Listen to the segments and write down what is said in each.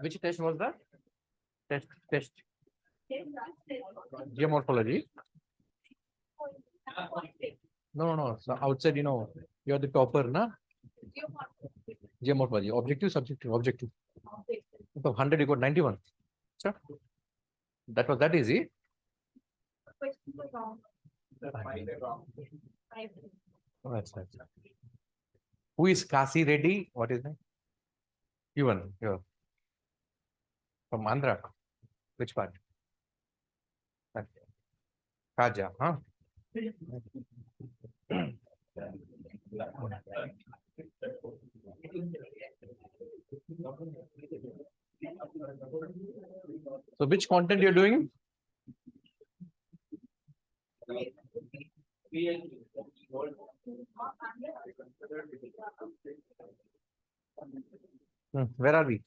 Which test was that? Test. Geomorphology. No. So outside, you are the topper, na? Geomorphology. Objective, subjective, objective. So 100, you got 91. Sure. That was that easy. Oh, that's nice. Who is Kasi Reddy? What is that? Even here. From Andhra. Which part? Kaja, huh? So which content you're doing? Where are we?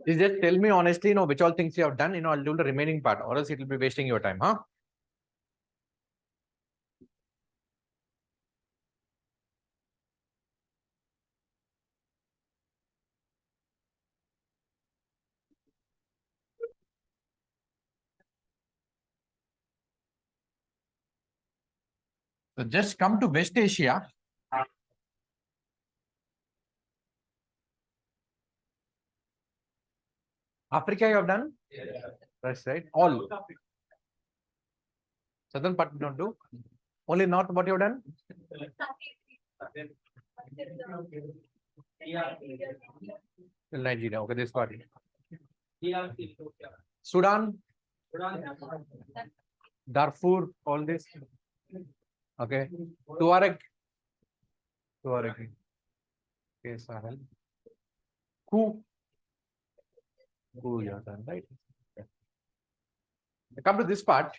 Just tell me honestly, which all things you have done, I'll do the remaining part, or else it will be wasting your time, huh? So just come to West Asia. Africa you have done? Yeah. That's right. All. Southern part you don't do. Only North what you have done? Nigeria. Okay, this part. Sudan. Darfur, all this. Okay. Tuareg. Okay, Sahel. Who you have done, right? Okay. Come to this part.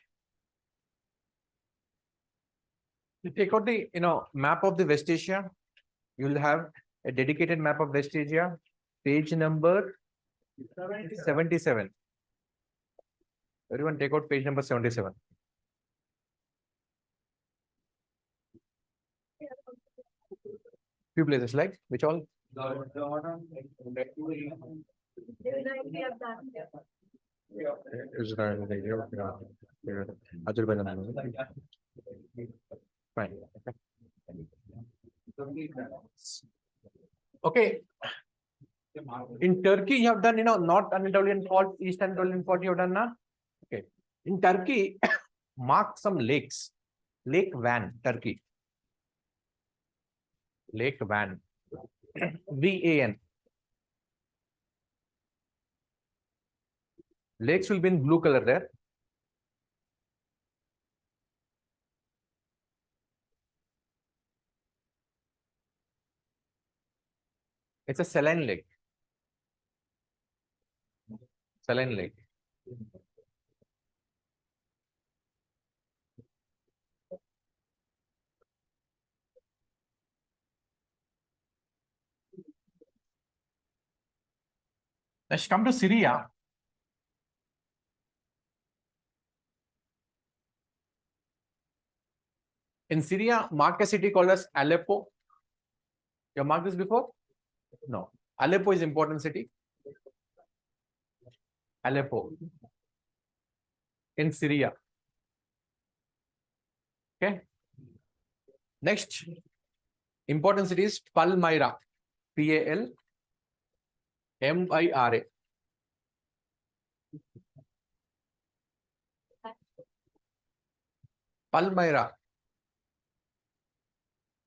You take out the map of the West Asia. You will have a dedicated map of West Asia, page number 77. Everyone take out page number 77. Few places like which all? Israel, Azerbaijan. Fine. Okay. In Turkey, you have done, North Anatolian Fault, East Anatolian Fault, you have done, na? Okay. In Turkey, mark some lakes. Lake Van, Turkey. Lake Van. VAN. Lakes will be in blue color there. It's a saline lake. Saline lake. Let's come to Syria. In Syria, mark a city called as Aleppo. You have marked this before? No. Aleppo is important city. Aleppo. In Syria. Okay. Next, important city is Palmyra. Palmyra. Palmyra.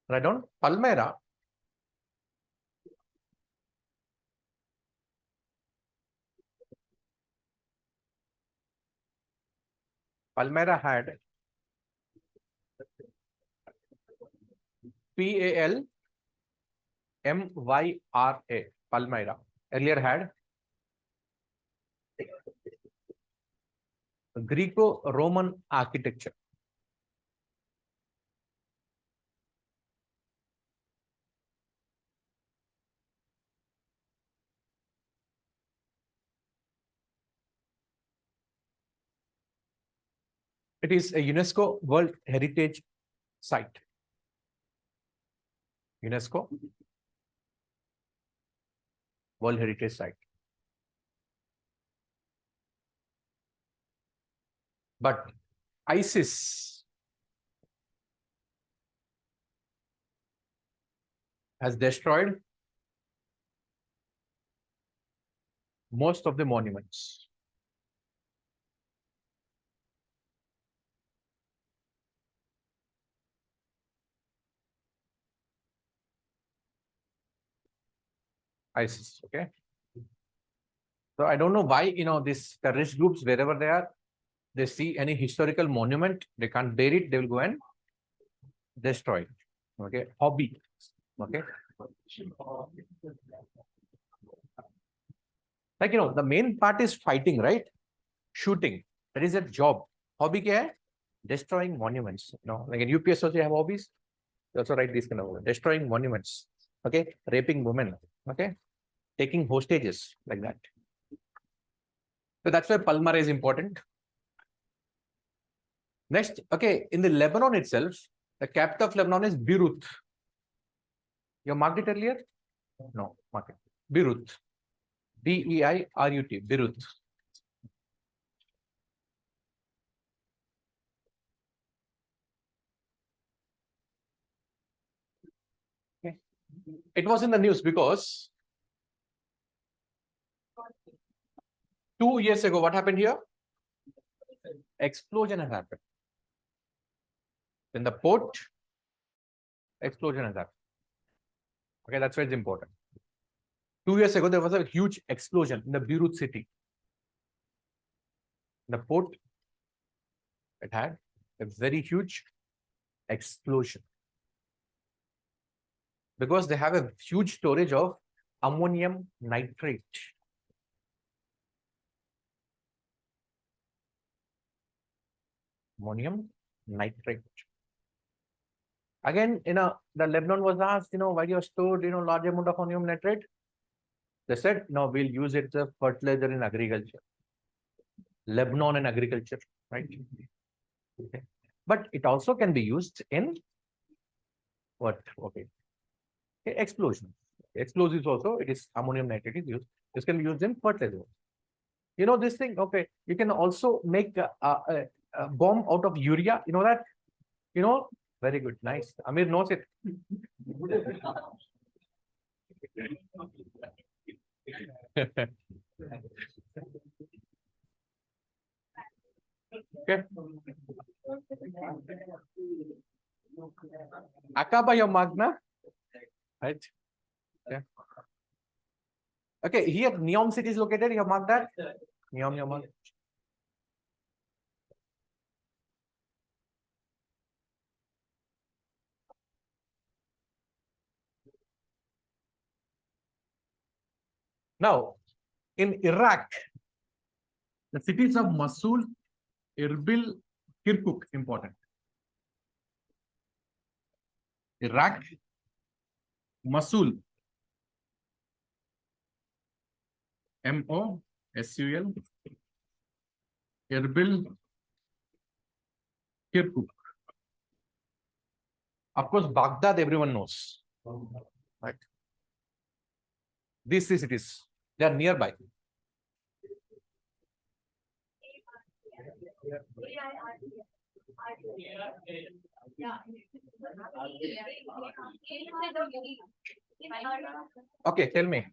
Write down Palmyra. Palmyra had Palmyra. Palmyra. Earlier had Greco-Roman architecture. It is a UNESCO World Heritage Site. UNESCO World Heritage Site. But ISIS has destroyed most of the monuments. ISIS, okay? So I don't know why, these terrorist groups, wherever they are, they see any historical monument, they can't bear it, they will go and destroy it. Okay, hobby. Okay. Like, the main part is fighting, right? Shooting. That is a job. Hobby kya hai? Destroying monuments. Like in UPS also you have hobbies. You also write this kind of destroying monuments. Okay, raping women. Okay, taking hostages like that. So that's why Palmyra is important. Next, okay, in the Lebanon itself, the capital of Lebanon is Beirut. You marked it earlier? No, mark it. Beirut. B-E-I-R-U-T. Beirut. Okay. It was in the news because 2 years ago, what happened here? Explosion has happened. In the port, explosion has happened. Okay, that's why it's important. 2 years ago, there was a huge explosion in the Beirut city. The port, it had a very huge explosion because they have a huge storage of ammonium nitrate. Ammonium nitrate. Again, the Lebanon was asked, why you stored, large amount of ammonium nitrate? They said, no, we'll use it as a fertilizer in agriculture. Lebanon and agriculture, right? Okay. But it also can be used in what? Okay. Explosion. Explosives also, it is ammonium nitrate is used. This can be used in fertilizer. This thing, okay. You can also make a bomb out of urea. You know that? Very good. Nice. Amir knows it. Okay. Akaba your magna. Right. Okay. Okay, here Neom city is located. You have marked that? Neom, you marked. Now, in Iraq, the cities of Mosul, Erbil, Kirkuk, important. Iraq, Mosul, M-O-S-U-L, Erbil, Kirkuk. Of course, Baghdad, everyone knows. Right? These three cities, they are nearby. Okay, tell me.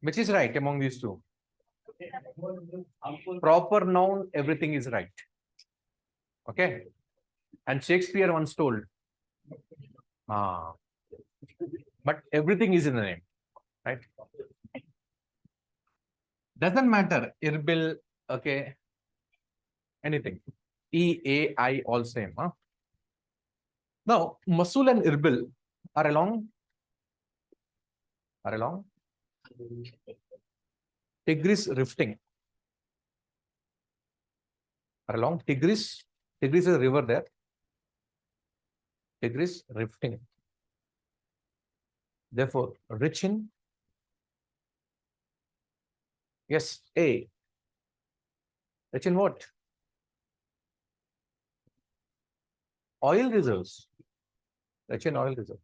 Which is right among these two? Proper noun, everything is right. Okay. And Shakespeare once told, but everything is in the name, right? Doesn't matter. Erbil, okay. Anything. E-A-I, all same. Huh? Now, Mosul and Erbil are along Tigris rifting. Are along Tigris. Tigris is a river there. Tigris rifting. Therefore, rich in, yes, A. Rich in what? Oil reserves. Rich in oil reserves.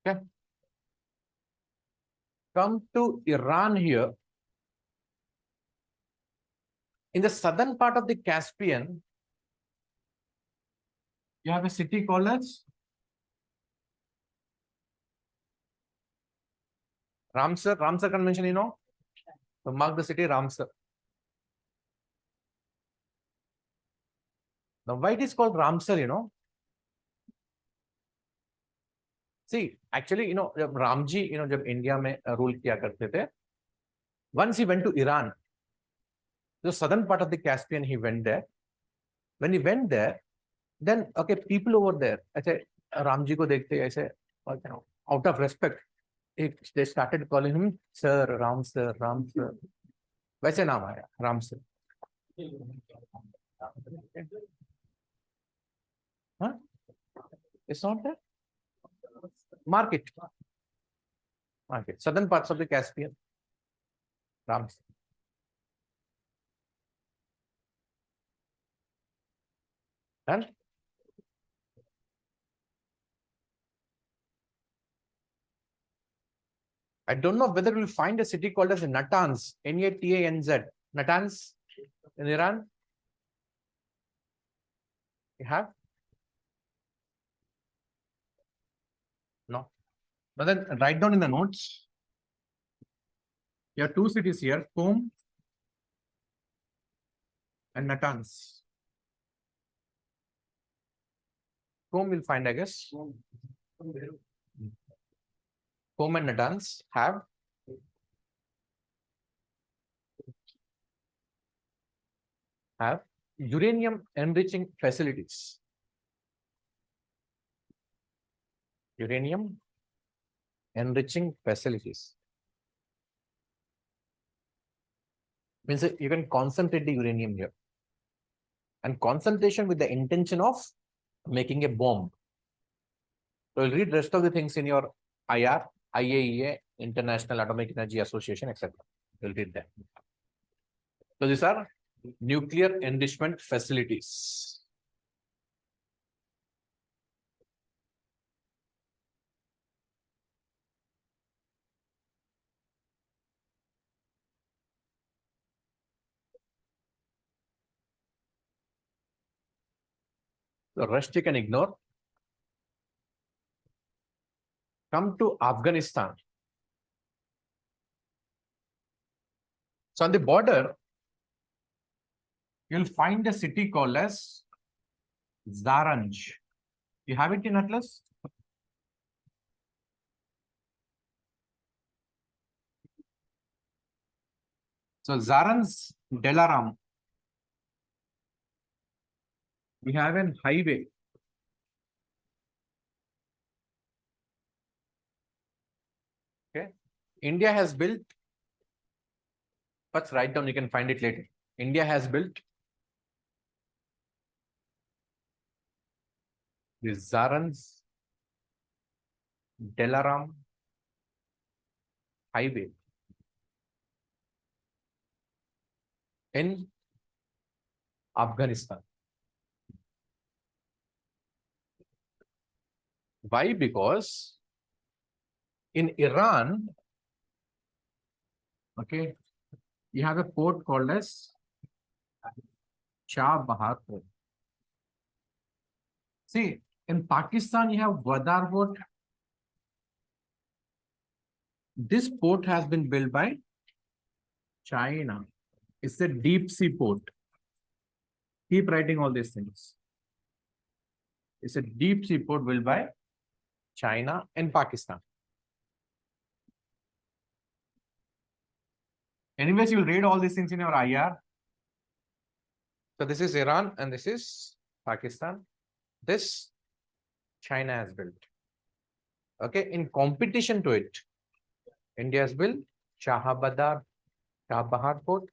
Okay. Come to Iran here. In the southern part of the Caspian, you have a city called as Ramsar. Ramsar Convention, you know. So mark the city Ramsar. Now, why it is called Ramsar, you know? See, actually, you know, जब Ramji, you know, जब India में rule किया करते थे, once he went to Iran, the southern part of the Caspian, he went there. When he went there, then okay, people over there, ऐसे रामजी को देखते ऐसे, out of respect, they started calling him Sir, Ram Sir, Ram Sir. वैसे नाम आया Ram Sir. Huh? It's not there. Market. Southern parts of the Caspian. Ram Sir. And I don't know whether we'll find a city called as Natanz, Natanz, Natanz in Iran. You have? No. But then write down in the notes. You have two cities here, Qom and Natanz. Qom will find, I guess. Qom and Natanz have uranium enriching facilities. Uranium enriching facilities. Means you can concentrate the uranium here. And concentration with the intention of making a bomb. So you'll read rest of the things in your IR, IAEA, International Atomic Energy Association, etc. You'll read that. So these are nuclear enrichment facilities. The rest you can ignore. Come to Afghanistan. So on the border, you'll find a city called as Zaranj. You have it in Atlas? So Zaranj Delaram. We have a highway. Okay. India has built, let's write down, you can find it later. India has built the Zaranj Delaram highway in Afghanistan. Why? Because in Iran, okay, you have a port called as Shah Bahar Port. See, in Pakistan, you have Gwadar Port. This port has been built by China. It's a deep sea port. Keep writing all these things. It's a deep sea port built by China and Pakistan. Anyways, you'll read all these things in your IR. So this is Iran and this is Pakistan. This China has built. Okay, in competition to it, India has built Shahabadar, Chabahar Port.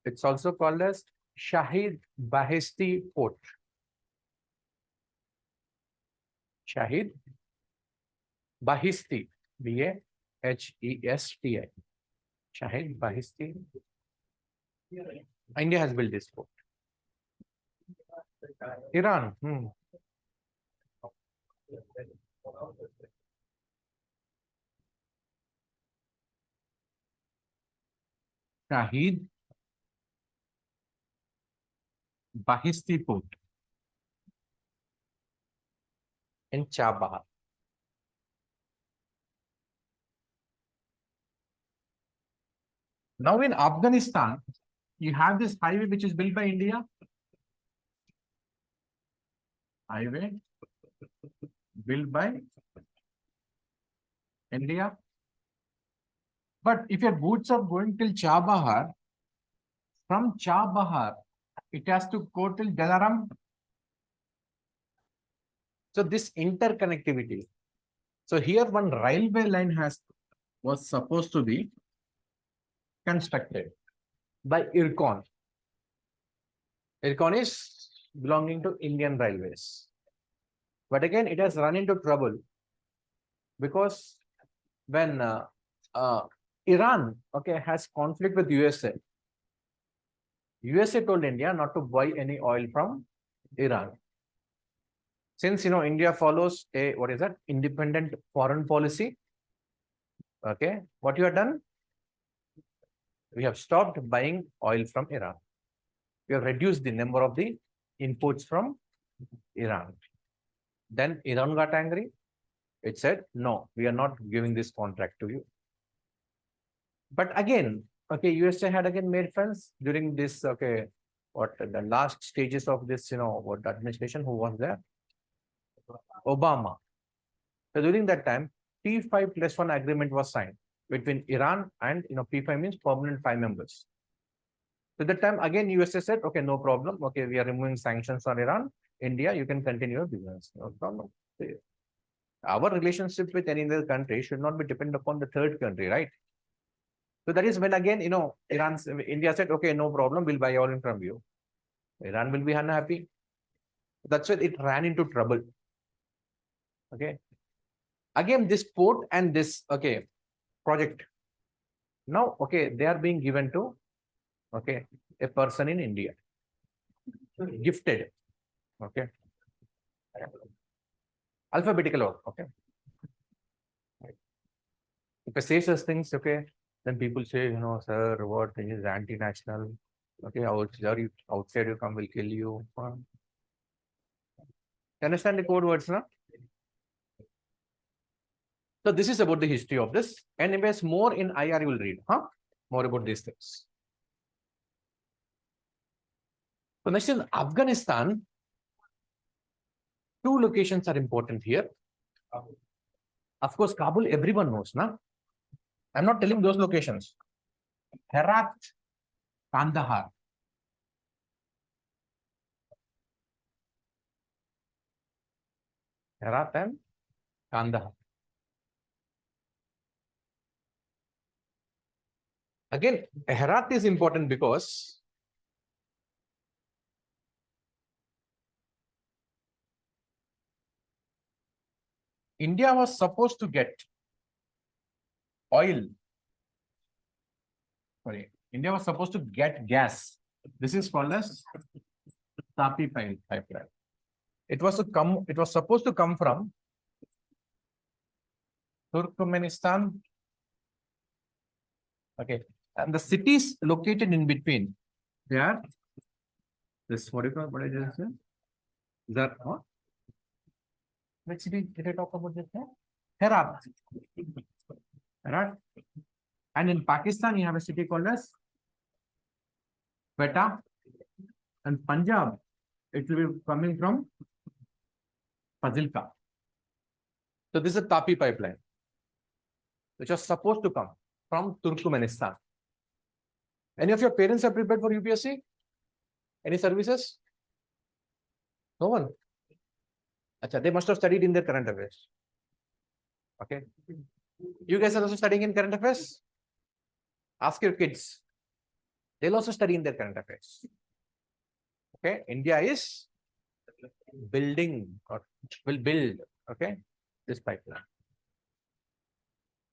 It's also called as Shahid Bahesti Port. Shahid Bahesti, Bahesti. Shahid Bahesti. India has built this port. Iran. Shahid Bahesti Port in Chabahar. Now in Afghanistan, you have this highway which is built by India. Highway built by India. But if your goods are going till Chabahar, from Chabahar, it has to go till Dalaram. So this interconnectivity. So here one railway line was supposed to be constructed by IRCON. IRCON is belonging to Indian Railways. But again, it has run into trouble because when Iran, has conflict with USA, USA told India not to buy any oil from Iran. Since India follows a independent foreign policy. Okay, what you have done? We have stopped buying oil from Iran. We have reduced the number of the imports from Iran. Then Iran got angry. It said, no, we are not giving this contract to you. But again, USA had again made friends during this, the last stages of this, administration, who was there? Obama. So during that time, P5+1 agreement was signed between Iran and, P5 means permanent 5 members. So that time, again, USA said, okay, no problem. Okay, we are removing sanctions on Iran. India, you can continue your business. No problem. Our relationship with any other country should not be dependent upon the third country, right? So that is when again, India said, okay, no problem, we'll buy oil from you. Iran will be unhappy. That's why it ran into trouble. Okay. Again, this port and this, project. Now, they are being given to, a person in India. Gifted. Okay. Alphabetical order. Okay. If I say such things, then people say, sir, what is anti-national? Okay, outside you come, will kill you. You understand the code words, no? So this is about the history of this. Anyways, more in IR you will read, more about these things. So next in Afghanistan, 2 locations are important here. Of course, Kabul, everyone knows, no? I'm not telling those locations. Herat, Kandahar. Herat and Kandahar. Again, Herat is important because India was supposed to get oil. Sorry, India was supposed to get gas. This is called as Tapi pipeline. It was supposed to come from Turkmenistan. Okay. And the cities located in between, they are this, what I just said? Is that what? Which city did I talk about this? Herat. Herat. And in Pakistan, you have a city called as Quetta. And Punjab, it will be coming from Fazilka. So this is a Tapi pipeline, which was supposed to come from Turkmenistan. Any of your parents are prepared for UPSC? Any services? No one. Achha, they must have studied in their current affairs. Okay. You guys are also studying in current affairs? Ask your kids. They'll also study in their current affairs. Okay, India is building or will build, okay, this pipeline.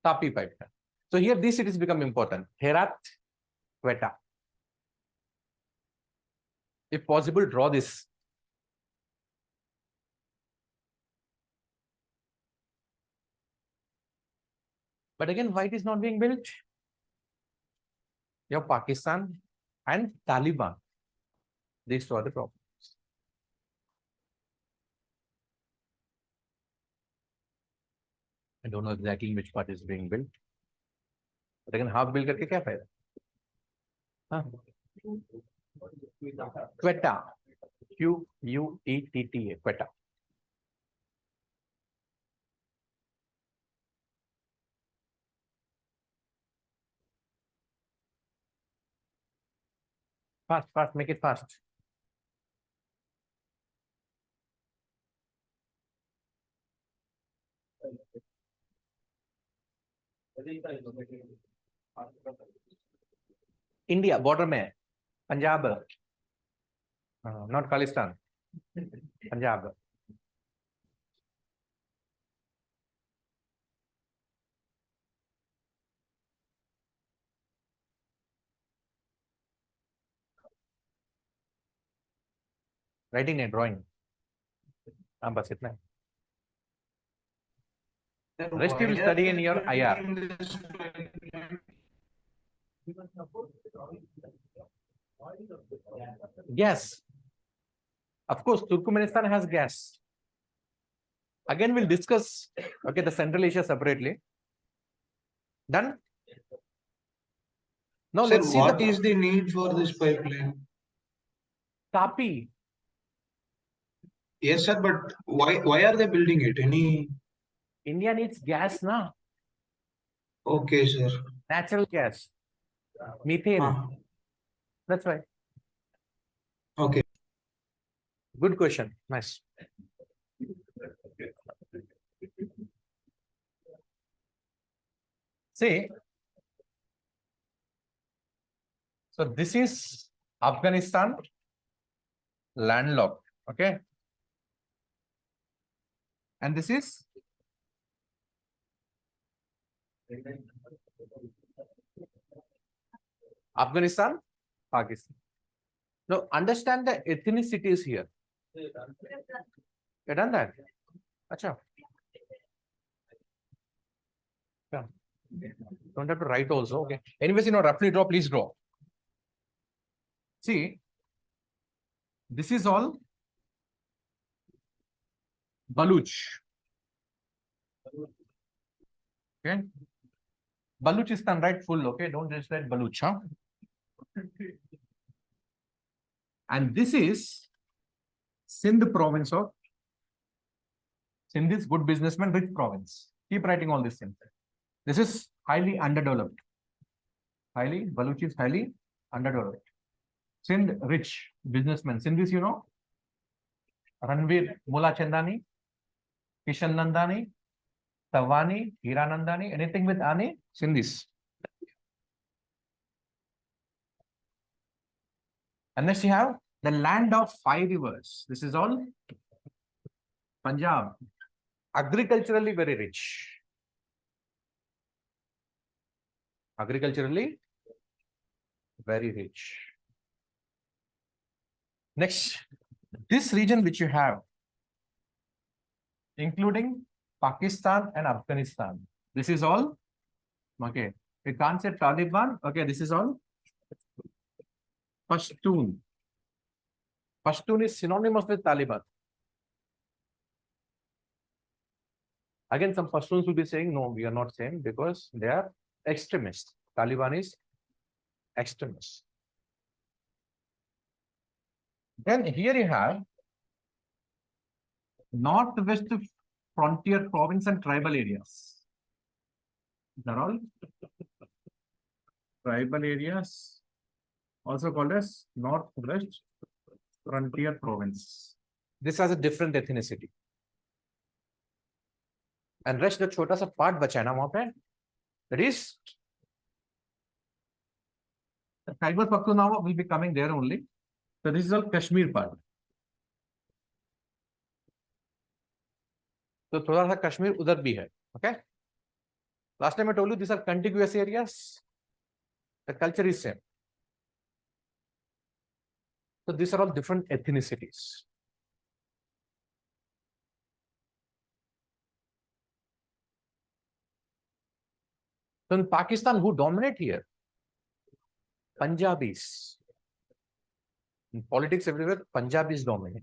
Tapi pipeline. So here these cities become important. Herat, Quetta. If possible, draw this. But again, why it is not being built? You have Pakistan and Taliban. These two are the problems. I don't know exactly which part is being built. But again, half build करके क्या फायदा? हाँ. Quetta. Quetta. Quetta. Fast, fast, make it fast. India border में Punjab, not Khalistan, Punjab. Writing and drawing. बस इतना है. Rest you will study in your IR. Gas. Of course, Turkmenistan has gas. Again, we'll discuss, okay, the Central Asia separately. Done? Now Sir, let's see what is the need for this pipeline? Tapi. Yes, sir, but why are they building it? Any? India needs gas, na? Okay, sir. Natural gas. Methane. That's why. Okay. Good question. Nice. See, so this is Afghanistan, landlocked, okay? And this is Afghanistan, Pakistan. Now understand the ethnicities here. You done that? Acha. Yeah. Don't have to write also. Okay. Anyways, roughly draw, please draw. See, this is all Baluch. Okay. Baluchistan, right? Full. Okay. Don't just write Baluch. Huh? And this is Sindh province of Sindh is good businessman, rich province. Keep writing all this things. This is highly underdeveloped. Baluch is highly underdeveloped. Sindh, rich businessman. Sindh is, Ranveer Mulachandani, Kishan Nandani, Tawani, Hiranandani, anything with Ani, Sindhis. And next you have the land of 5 rivers. This is all Punjab. Agriculturally very rich. Agriculturally very rich. Next, this region which you have, including Pakistan and Afghanistan, this is all, okay, we can't say Taliban, okay, this is all Pashtun. Pashtun is synonymous with Taliban. Again, some Pashtuns will be saying, no, we are not saying because they are extremists. Taliban is extremists. Then here you have northwest frontier province and tribal areas. They're all tribal areas, also called as northwest frontier province. This has a different ethnicity. And rest the छोटा सा part बचा है ना वहां पे, that is The Khyber Pakhtunkhwa will be coming there only. So this is all Kashmir part. तो थोड़ा सा कश्मीर उधर भी है. Okay. Last time I told you these are contiguous areas. The culture is same. So these are all different ethnicities. So in Pakistan, who dominate here? Punjabis. In politics everywhere, Punjabis dominate.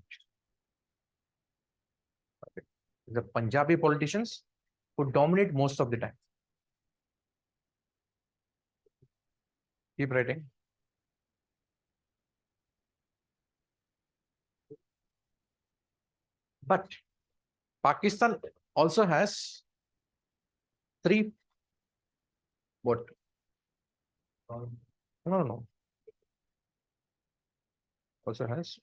Okay. The Punjabi politicians who dominate most of the time. Keep writing. But Pakistan also has three. What? No. Also has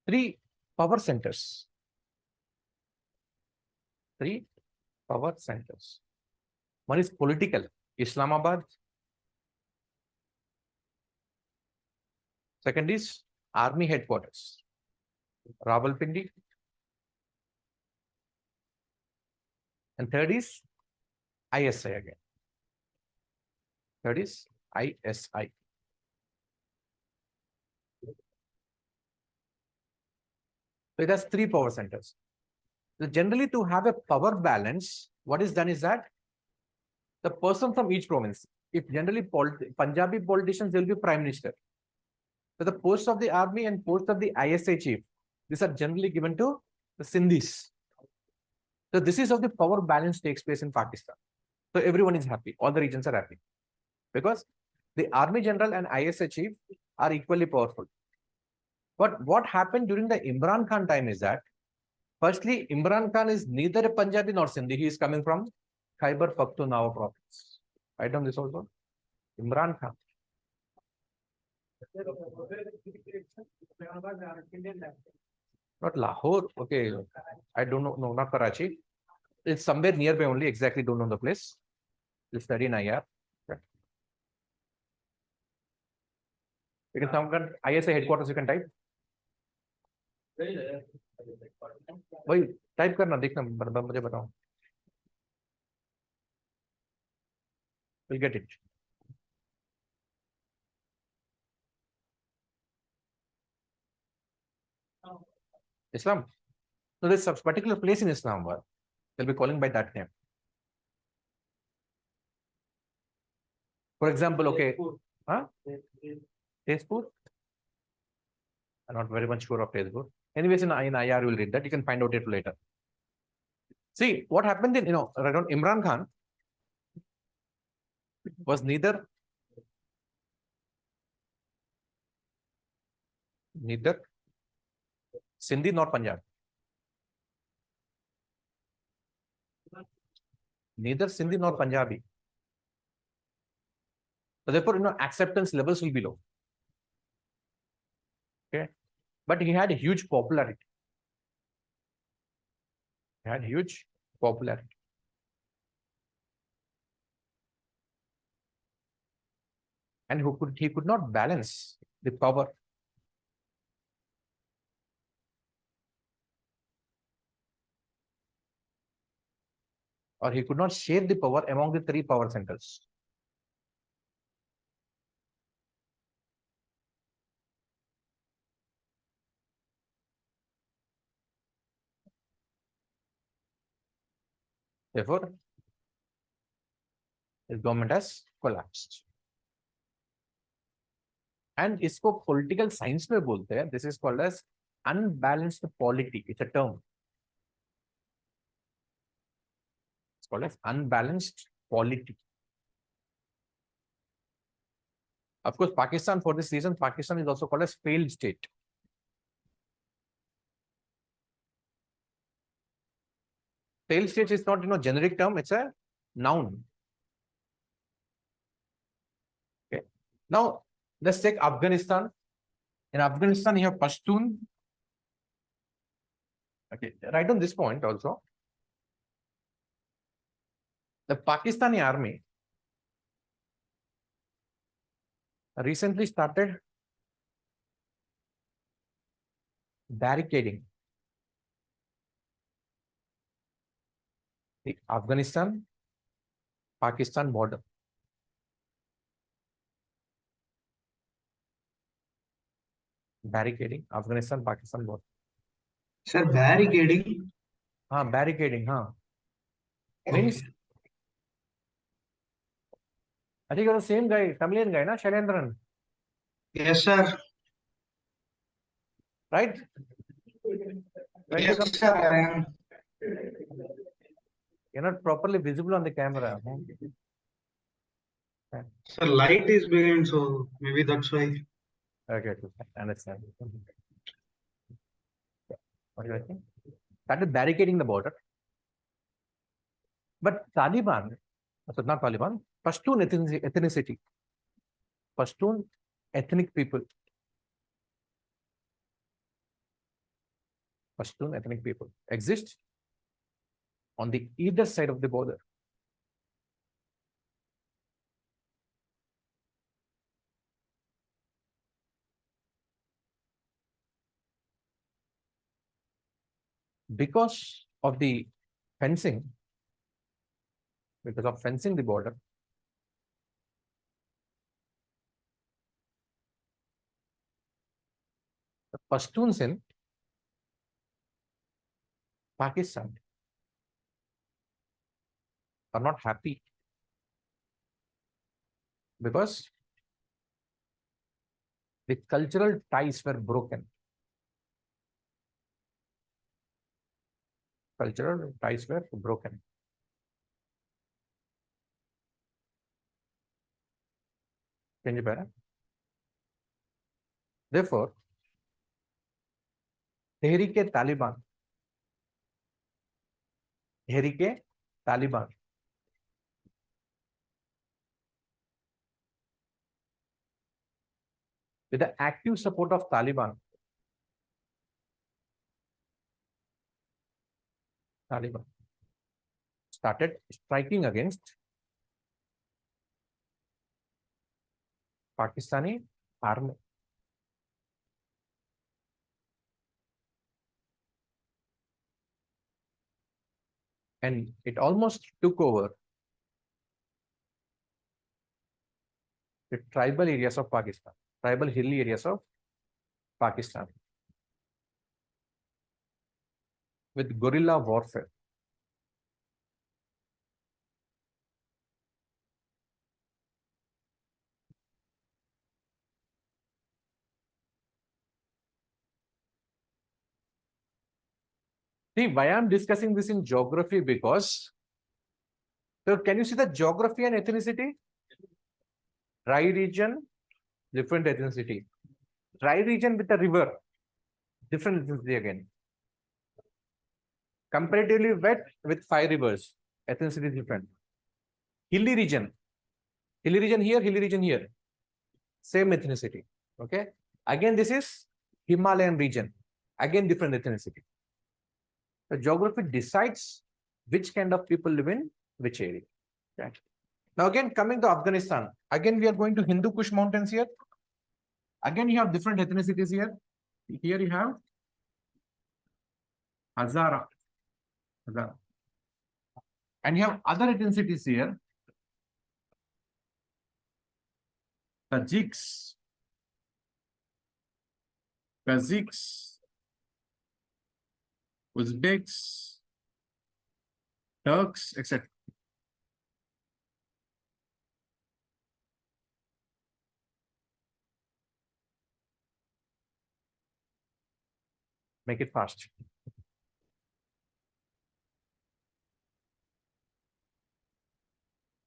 three power centers. Three power centers. One is political, Islamabad. Second is army headquarters, Rawalpindi. And third is ISI again. Third is ISI. So it has three power centers. So generally, to have a power balance, what is done is that the person from each province, if generally Punjabi politicians, they will be prime minister. So the post of the army and post of the ISI chief, these are generally given to the Sindhis. So this is how the power balance takes place in Pakistan. So everyone is happy. All the regions are happy because the army general and ISI chief are equally powerful. But what happened during the Imran Khan time is that, firstly, Imran Khan is neither a Punjabi nor Sindhi. He is coming from Khyber Pakhtunkhwa province. Write down this also. Imran Khan. Not Lahore. Okay. I don't know. No, not Karachi. It's somewhere nearby only. Exactly don't know the place. You study in IR. Okay. You can some ISI headquarters you can type. वही type करना देखना मुझे बताओ. We'll get it. Islam. So there's a particular place in Islamabad. They'll be calling by that name. For example, okay. Huh? Tezpur? I'm not very much sure of Tezpur. Anyways, in IR, you will read that. You can find out it later. See, what happened in, Imran Khan was neither Sindhi nor Punjab. Neither Sindhi nor Punjabi. So therefore, acceptance levels will be low. Okay. But he had a huge popularity. And he could not balance the power. Or he could not share the power among the three power centers. Therefore, his government has collapsed. And इसको political science में बोलते हैं. This is called as unbalanced polity. It's a term. It's called as unbalanced polity. Of course, Pakistan, for this reason, Pakistan is also called as failed state. Failed state is not, generic term. It's a noun. Okay. Now, let's take Afghanistan. In Afghanistan, you have Pashtun. Okay, right on this point also. The Pakistani army recently started barricading the Afghanistan-Pakistan border. Barricading Afghanistan-Pakistan border. Sir, barricading. Barricading, Okay. means I think you're the same guy, Tamilian guy, na Shailendran, Yes, sir. right? When you Yes, come, sir, I am. you're not properly visible on the camera. Sir, light is behind, so maybe that's why. Okay, I understand. What do you think? Started barricading the border. But Taliban, so not Taliban, Pashtun ethnicity, Pashtun ethnic people, Pashtun ethnic people exist on the either side of the border. Because of the fencing, because of fencing the border, the Pashtuns in Pakistan are not happy because the cultural ties were broken. Cultural ties were broken. Therefore, Tehrik-e-Taliban, Tehrik-e-Taliban, with the active support of Taliban, started striking against Pakistani army. And it almost took over the tribal areas of Pakistan, tribal hilly areas of Pakistan, with guerrilla warfare. See, why I'm discussing this in geography? Because, so can you see the geography and ethnicity? Dry region, different ethnicity. Dry region with a river, different ethnicity again. Comparatively wet with 5 rivers, ethnicity different. Hilly region here, hilly region here, same ethnicity. Okay. Again, this is Himalayan region, again different ethnicity. The geography decides which kind of people live in which area. Okay. Now again, coming to Afghanistan, again we are going to Hindu Kush mountains here. Again, you have different ethnicities here. Here you have Hazara. And you have other ethnicities here. Tajiks, Kazakhs, Uzbeks, Turks, etc. Make it fast.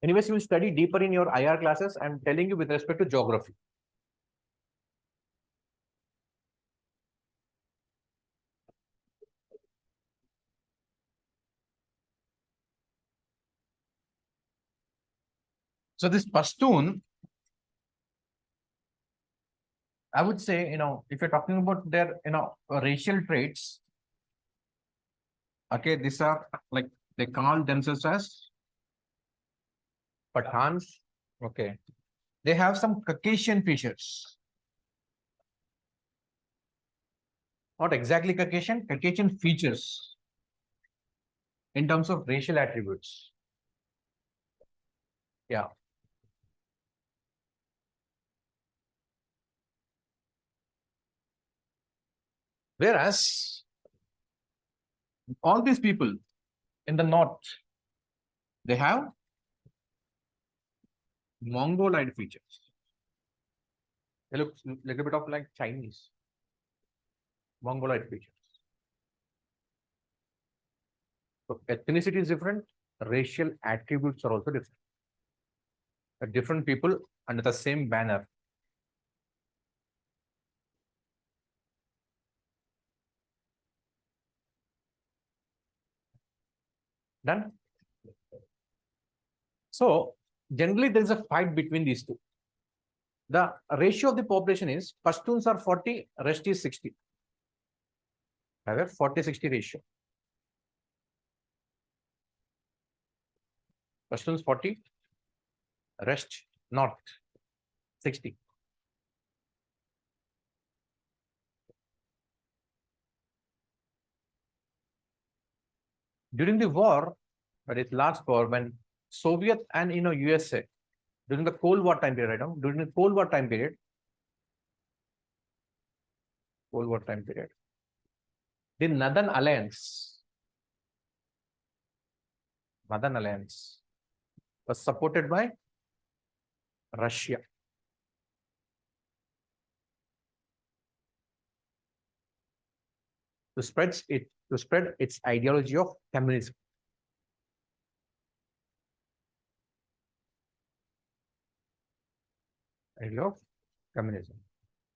Anyways, you will study deeper in your IR classes. I'm telling you with respect to geography. So this Pashtun, I would say, if you're talking about their, racial traits, okay, these are like, they call themselves as Pathans, okay. They have some Caucasian features. Not exactly Caucasian, Caucasian features in terms of racial attributes. Yeah. Whereas all these people in the north, they have Mongoloid features. They look a little bit of like Chinese. Mongoloid features. So ethnicity is different, racial attributes are also different. Different people under the same banner. Done? So generally there is a fight between these two. The ratio of the population is Pashtuns are 40, rest is 60. Have a 40-60 ratio. Pashtuns 40, rest not 60. During the war, that is last war, when Soviet and USA, during the Cold War time period, during the Cold War time period, the Northern Alliance was supported by Russia. To spread its ideology of communism. Idea of communism.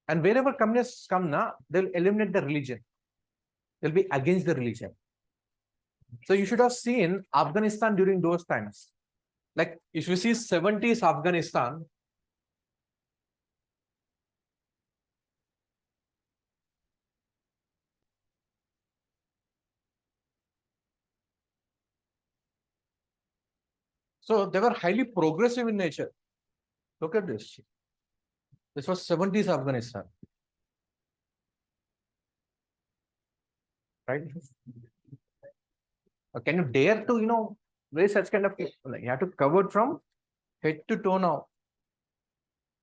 And wherever communists come now, they'll eliminate the religion. They'll be against the religion. So you should have seen Afghanistan during those times. Like if you see 70s Afghanistan, so they were highly progressive in nature. Look at this. This was 70s Afghanistan. Right? Can you dare to, raise such kind of, you have to cover it from head to toe now.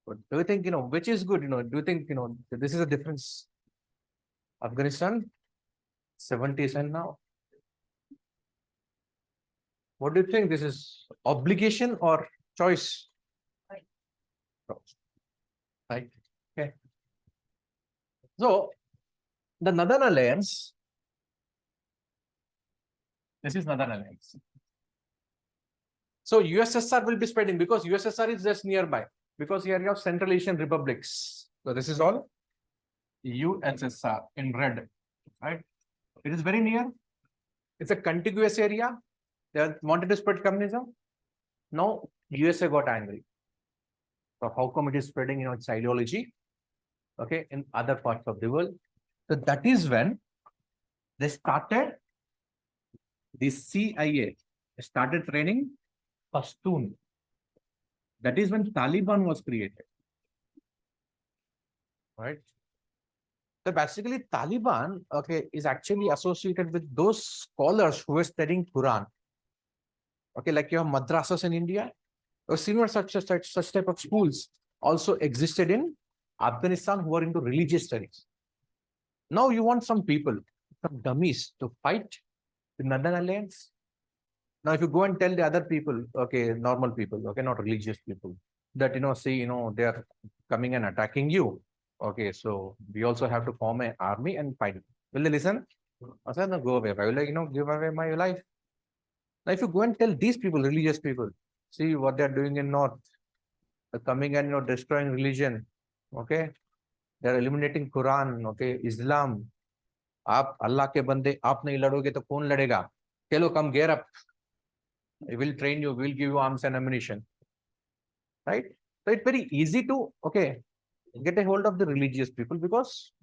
But do you think, which is good? Do you think, this is a difference? Afghanistan, 70s and now. What do you think? This is obligation or choice? Right. Okay. So the Northern Alliance, this is Northern Alliance. So USSR will be spreading because USSR is just nearby. Because here you have Central Asian republics. So this is all USSR in red, right? It is very near. It's a contiguous area. They wanted to spread communism. Now USA got angry. So how come it is spreading, its ideology, okay, in other parts of the world? So that is when they started, the CIA started training Pashtun. That is when Taliban was created, right? So basically Taliban, okay, is actually associated with those scholars who were studying Quran. Okay, like you have madrasas in India, or similar such type of schools also existed in Afghanistan who are into religious studies. Now you want some people, some dummies to fight the Northern Alliance. Now, if you go and tell the other people, okay, normal people, okay, not religious people, that, see, they are coming and attacking you. Okay, so we also have to form an army and fight. Will they listen? I said, no, go away. I will, give away my life. Now, if you go and tell these people, religious people, see what they are doing in North, they're coming and, destroying religion. Okay, they're eliminating Quran. Okay, Islam. आप अल्लाह के बंदे आप नहीं लड़ोगे तो कौन लड़ेगा? चलो come gear up. We will train you, we will give you arms and ammunition. Right? So it's very easy to, okay, get a hold of the religious people because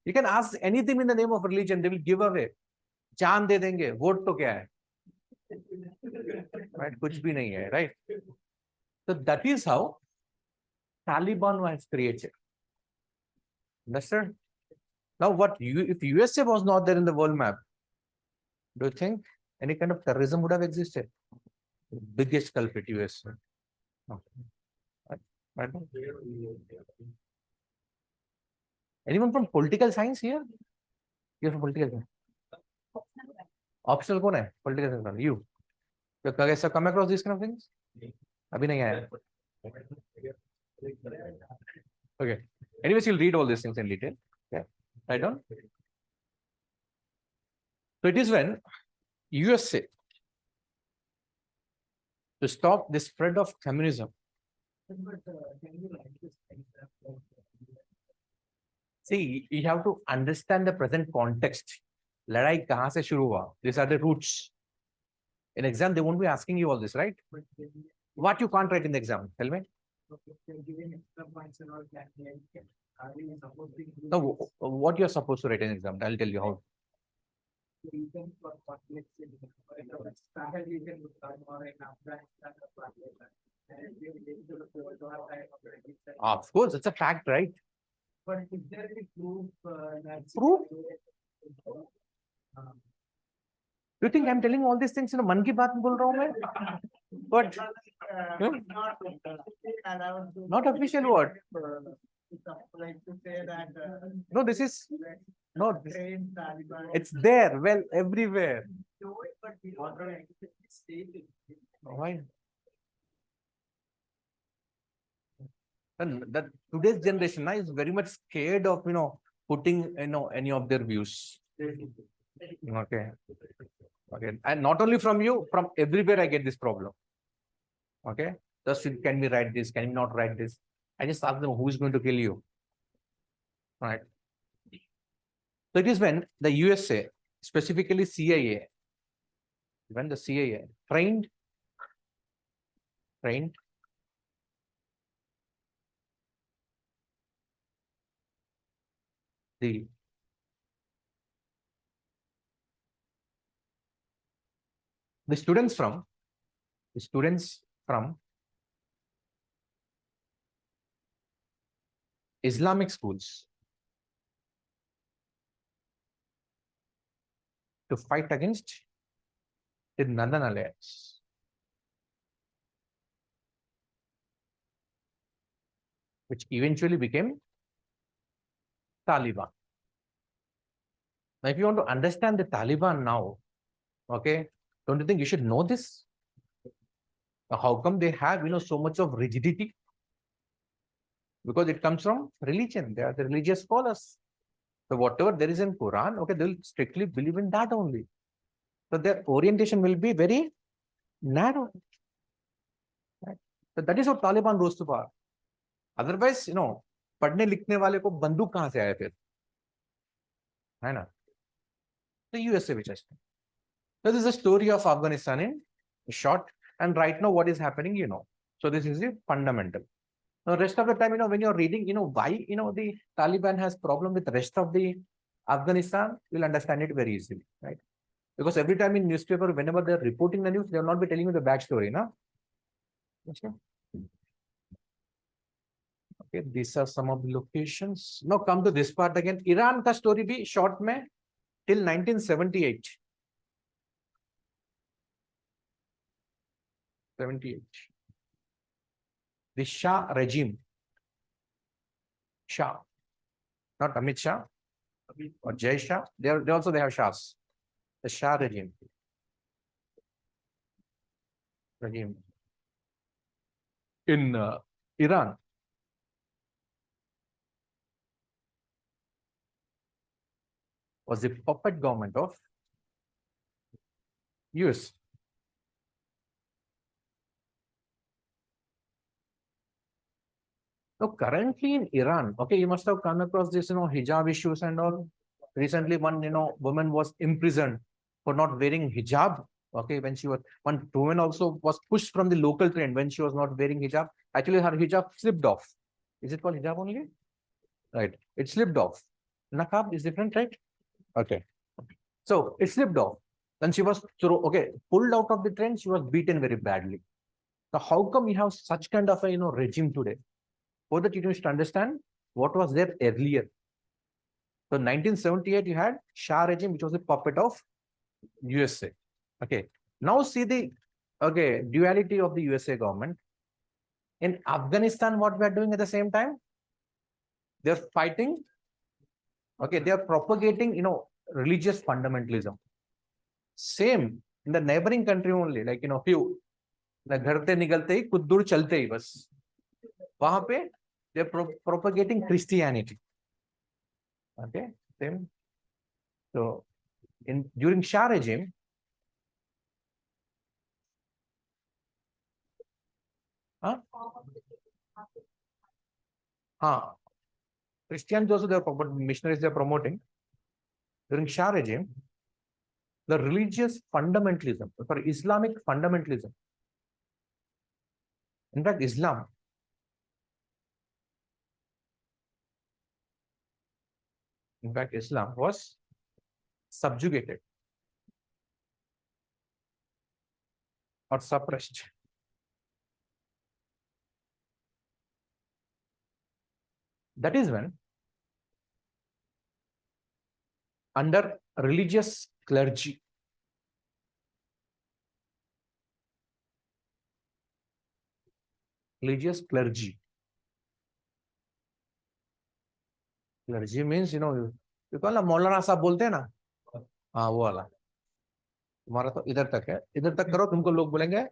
you can ask anything in the name of religion, they will give away. जान दे देंगे, vote तो क्या है? Right? कुछ भी नहीं है, right? So that is how Taliban was created. Understand? Now, if USA was not there in the world map, do you think any kind of terrorism would have existed? Biggest culprit, US. No. I don't. Anyone from political science here? You're from political science. Optional कौन है? Political science. You. You have come across these kind of things? अभी नहीं आया. Okay. Anyways, you'll read all these things in detail. Okay. Right on. So it is when USA to stop the spread of communism. See, you have to understand the present context. लड़ाई कहाँ से शुरू हुआ? These are the roots. In exam, they won't be asking you all this, right? What you can't write in the exam? Tell me. No, what you're supposed to write in exam? I'll tell you how. Of course, it's a fact, right? But is there any proof that Proof? Do you think I'm telling all these things in a man ki baat bol raha hu main? But not official word. Like to say that No, this is no. train Taliban. It's there, well, everywhere. Do it, but we don't state it. Why? And that today's generation now is very much scared of putting any of their views. Okay. Okay. And not only from you, from everywhere I get this problem. Okay. Just can we write this? Can we not write this? I just ask them who is going to kill you. Right. So it is when the USA, specifically CIA, when the CIA trained the students from Islamic schools to fight against the Northern Alliance. Which eventually became Taliban. Now, if you want to understand the Taliban now, okay, don't you think you should know this? Now, how come they have so much of rigidity? Because it comes from religion. They are the religious scholars. So whatever there is in Quran, okay, they will strictly believe in that only. So their orientation will be very narrow. Right? So that is how Taliban rose to power. Otherwise, पढ़ने लिखने वाले को बंदूक कहाँ से आया फिर? है ना? The USA which has. This is the story of Afghanistan in short. And right now, what is happening, So this is the fundamental. Now, rest of the time, when you're reading, why, the Taliban has problem with the rest of the Afghanistan, you'll understand it very easily, right? Because every time in newspaper, whenever they're reporting the news, they'll not be telling you the backstory, no? Okay, these are some of the locations. Now come to this part again. Iran ka story bhi short mein till 1978. 78. The Shah regime. Shah. Not Amit Shah or Jai Shah. They have Shahs. The Shah regime. In Iran. Was the puppet government of US. So currently in Iran, okay, you must have come across this, hijab issues and all. Recently, one, woman was imprisoned for not wearing hijab. Okay, one woman also was pushed from the local train when she was not wearing hijab. Actually, her hijab slipped off. Is it called hijab only? Right. It slipped off. Niqab is different, right? Okay. So it slipped off. Then she was pulled out of the train. She was beaten very badly. So how come we have such kind of a regime today? For that, you need to understand what was there earlier. So 1978, you had Shah regime, which was a puppet of USA. Okay. Now see the duality of the USA government. In Afghanistan, what we are doing at the same time? They're fighting. Okay, they are propagating, religious fundamentalism. Same in the neighboring country only, like few. घर से निकलते ही कुछ दूर चलते ही बस वहां पे they are propagating Christianity. Okay, same. So during Shah regime, Christians also they are missionaries they are promoting. During Shah regime, the religious fundamentalism, sorry, Islamic fundamentalism. In fact, Islam was subjugated or suppressed. That is when, under religious clergy, clergy means, you call ना मौलाना साहब बोलते हैं ना, हाँ वो वाला. तुम्हारा तो इधर तक है, इधर तक करो, तुमको लोग बोलेंगे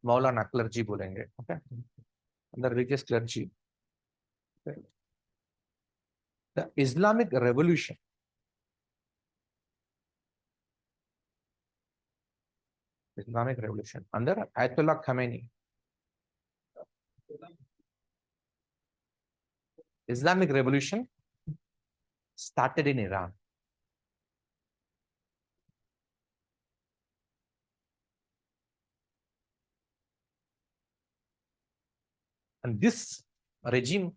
मौलाना, क्लर्जी बोलेंगे. Okay, under religious clergy. Okay. The Islamic Revolution under Ayatollah Khamenei. Islamic Revolution started in Iran. And this regime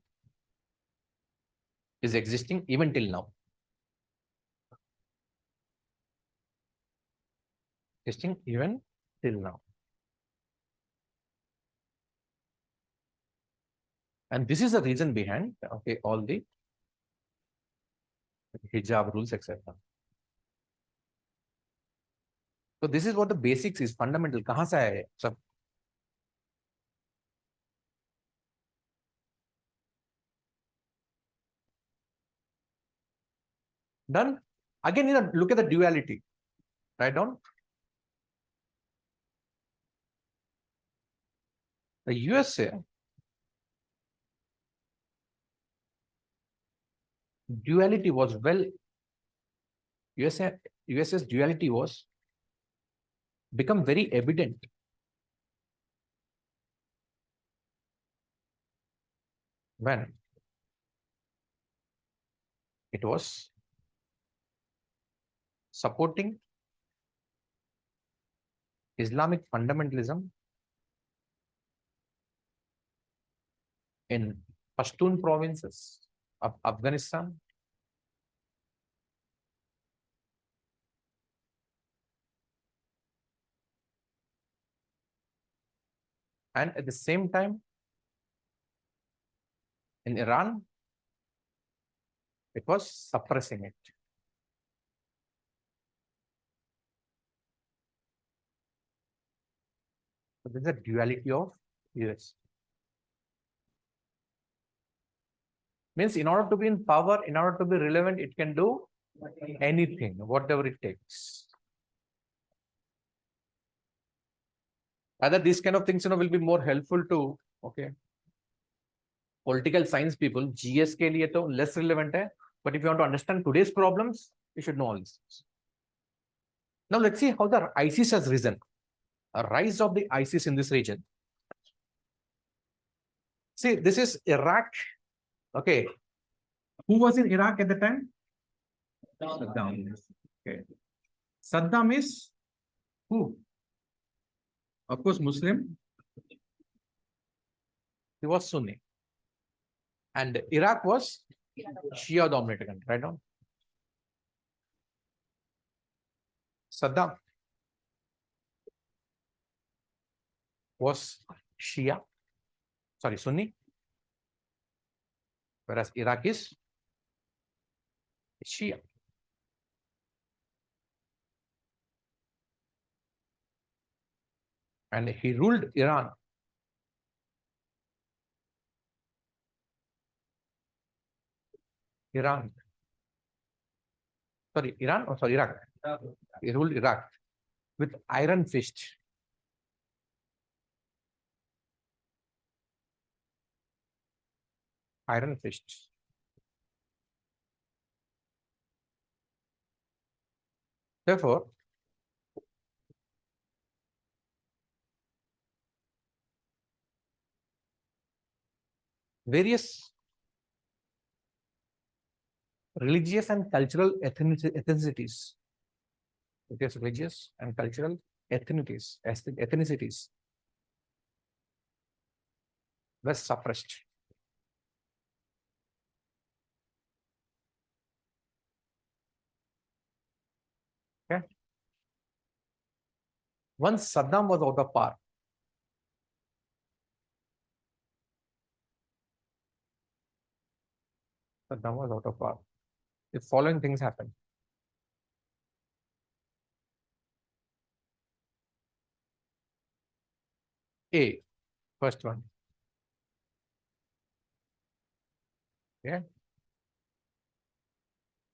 is existing even till now. Existing even till now. And this is the reason behind, okay, all the hijab rules, etc. So this is what the basics is, fundamental. कहाँ से आया है सब? Done. Again, look at the duality. Write down. The USA duality was USA's duality was become very evident when it was supporting Islamic fundamentalism in Pashtun provinces of Afghanistan, and at the same time in Iran, it was suppressing it. So this is a duality of US. Means in order to be in power, in order to be relevant, it can do anything, whatever it takes. Either these kind of things, will be more helpful to, okay, political science people. GS के लिए तो less relevant है, but if you want to understand today's problems, you should know all these things. Now let's see how the ISIS has risen. A rise of the ISIS in this region. See, this is Iraq. Okay. Who was in Iraq at the time? Saddam. Okay. Saddam is who? Of course, Muslim. He was Sunni. And Iraq was Shia dominated country, right now. Saddam was Shia, sorry, Sunni. whereas Iraq is Shia. And he ruled Iran. Iran. Sorry, Iran? Oh, sorry, Iraq. He ruled Iraq with iron fist. Iron fist. Therefore, various religious and cultural ethnicities, various religious and cultural ethnicities were suppressed. Okay. Once Saddam was out of power, the following things happened. A, first one. Yeah.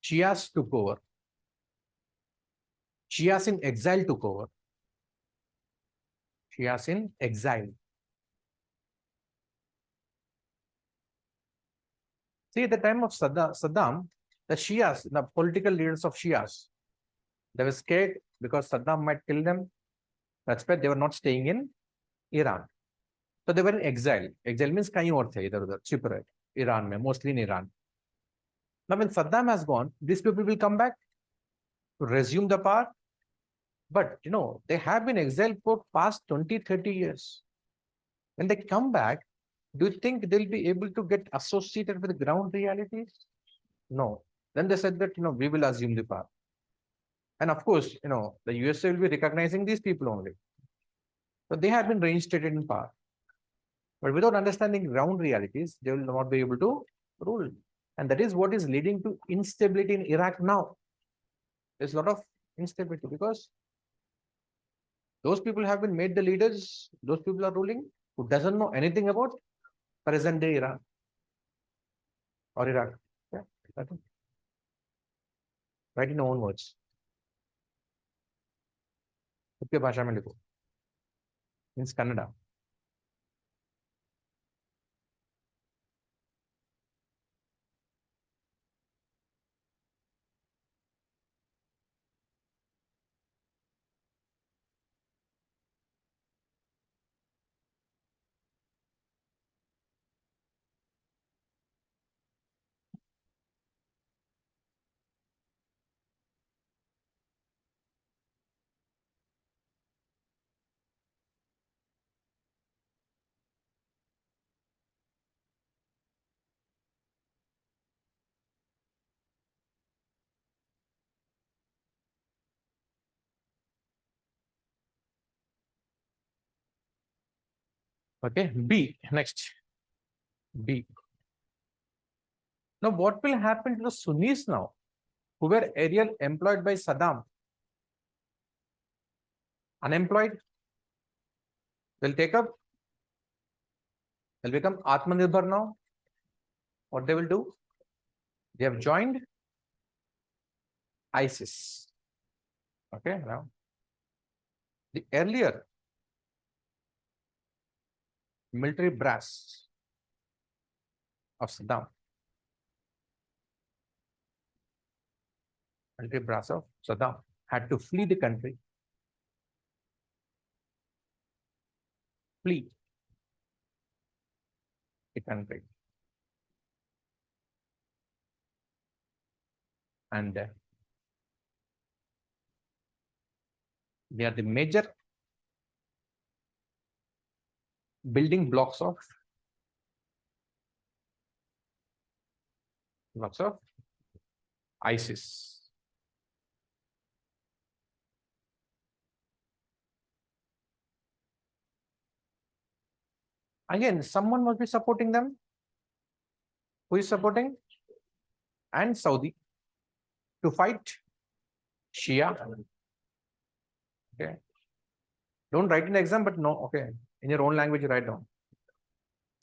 Shias took over. Shias in exile took over. Shias in exile. See, at the time of Saddam, the Shias, the political leaders of Shias, they were scared because Saddam might kill them. That's why they were not staying in Iran. So they were in exile. Exile means kahin aur the, idhar udhar, chip rahe. Iran mein, mostly in Iran. Now when Saddam has gone, these people will come back to resume the power. But, they have been exiled for past 20, 30 years. When they come back, do you think they'll be able to get associated with ground realities? No. Then they said that, we will assume the power. And of course, the USA will be recognizing these people only. So they have been reinstated in power. But without understanding ground realities, they will not be able to rule. And that is what is leading to instability in Iraq now. There's a lot of instability because those people have been made the leaders. Those people are ruling who doesn't know anything about present day Iran or Iraq. Yeah, that's it. Write in your own words. खुद के भाषा में लिखो. Means Kannada. Okay, B next. B. Now, what will happen to the Sunnis now, who were earlier employed by Saddam? Unemployed? They'll take up. They'll become Atmanirbhar now. What they will do? They have joined ISIS. Okay, now the earlier military brass of Saddam, had to flee the country. Flee the country. And they are the major building blocks of ISIS. Again, someone must be supporting them. Who is supporting? And Saudi to fight Shia. Okay. Don't write in the exam, but no, okay. In your own language, write down.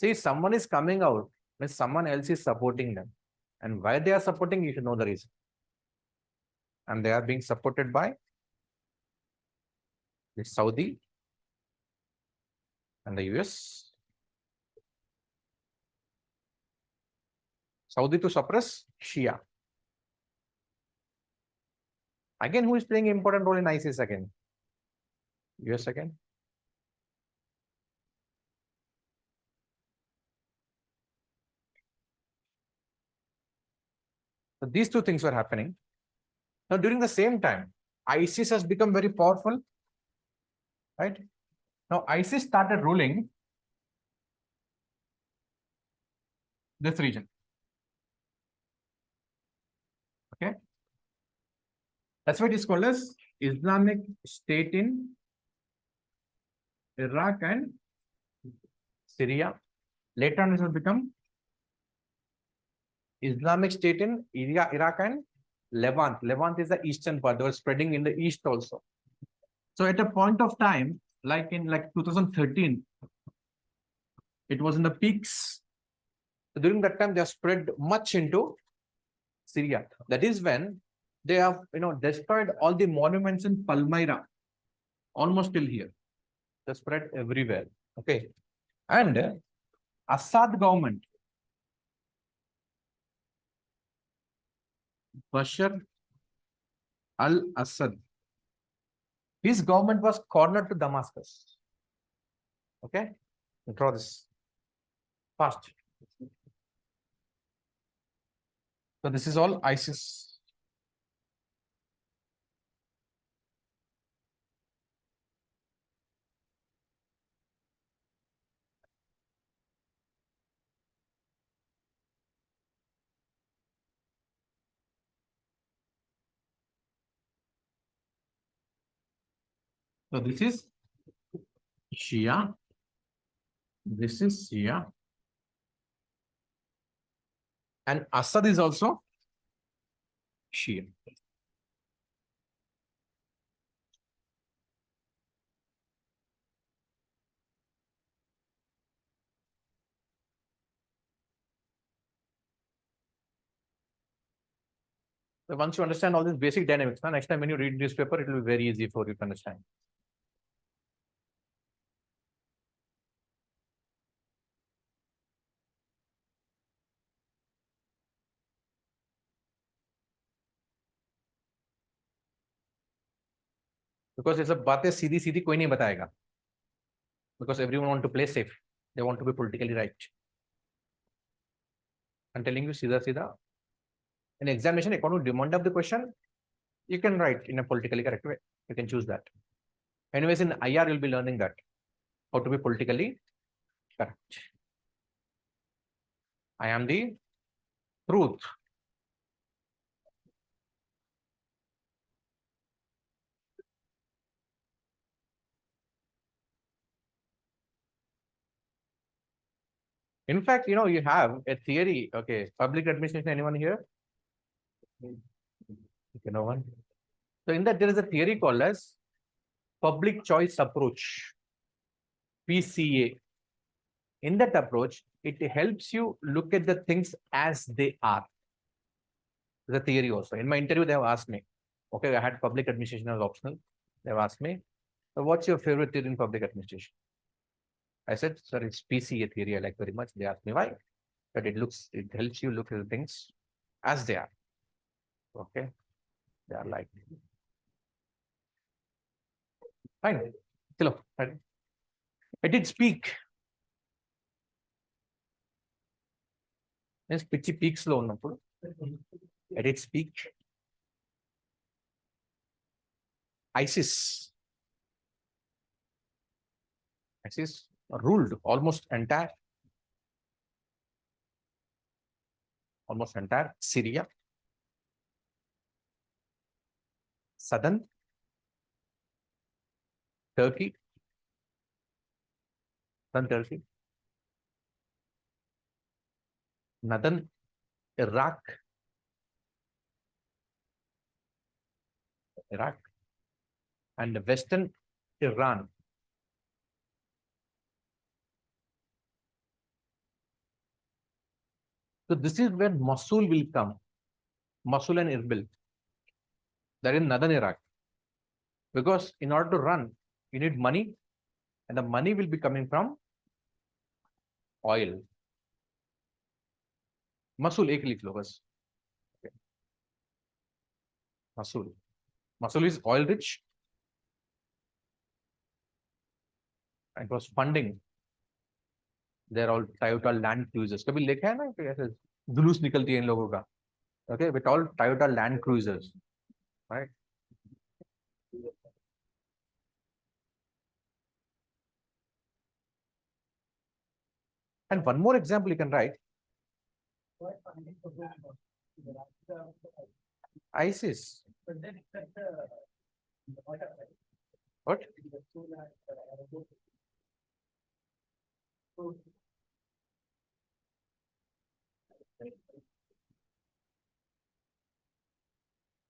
See, someone is coming out, means someone else is supporting them. And why they are supporting, you should know the reason. And they are being supported by the Saudi and the US. Saudi to suppress Shia. Again, who is playing important role in ISIS again? US again. So these two things were happening. Now, during the same time, ISIS has become very powerful, right? Now, ISIS started ruling this region. Okay. That's why it is called as Islamic State in Iraq and Syria. Later on, it will become Islamic State in Iraq and Levant. Levant is the eastern part. They were spreading in the east also. So at a point of time, like in 2013, it was in the peaks. So during that time, they have spread much into Syria. That is when they have destroyed all the monuments in Palmyra, almost till here. They spread everywhere. Okay. And Assad government, Bashar al-Assad, his government was cornered to Damascus. Okay. Draw this fast. So this is all ISIS. So this is Shia. This is Shia. And Assad is also Shia. So once you understand all these basic dynamics, next time when you read newspaper, it will be very easy for you to understand. Because it's a बातें सीधी सीधी कोई नहीं बताएगा. Because everyone want to play safe. They want to be politically right. I'm telling you, सीधा सीधा. In examination, according to demand of the question, you can write in a politically correct way. You can choose that. Anyways, in IR, you'll be learning that. How to be politically correct. I am the truth. In fact, you have a theory. Okay, public administration, anyone here? Okay, no one. So in that, there is a theory called as public choice approach, PCA. In that approach, it helps you look at the things as they are. The theory also. In my interview, they have asked me, okay, I had public administration as optional. They have asked me, so what's your favorite theory in public administration? I said, sir, it's PCA theory. I like very much. They asked me why. But it helps you look at the things as they are. Okay. They are like. Fine. Chalo. I did speak. Yes, pitchy peaks low. I did speak. ISIS ruled almost entire Syria, southern Turkey, northern Iraq, and Western Iran. So this is where Mosul will come. Mosul and Erbil. That is northern Iraq. Because in order to run, you need money, and the money will be coming from oil. Mosul एक लिख लो बस. Okay. Mosul. Mosul is oil rich. It was funding. They're all Toyota Land Cruisers. कभी लिखा है ना कि ऐसे जुलूस निकलती है इन लोगों का. Okay, with all Toyota Land Cruisers, right? And one more example you can write. ISIS. What?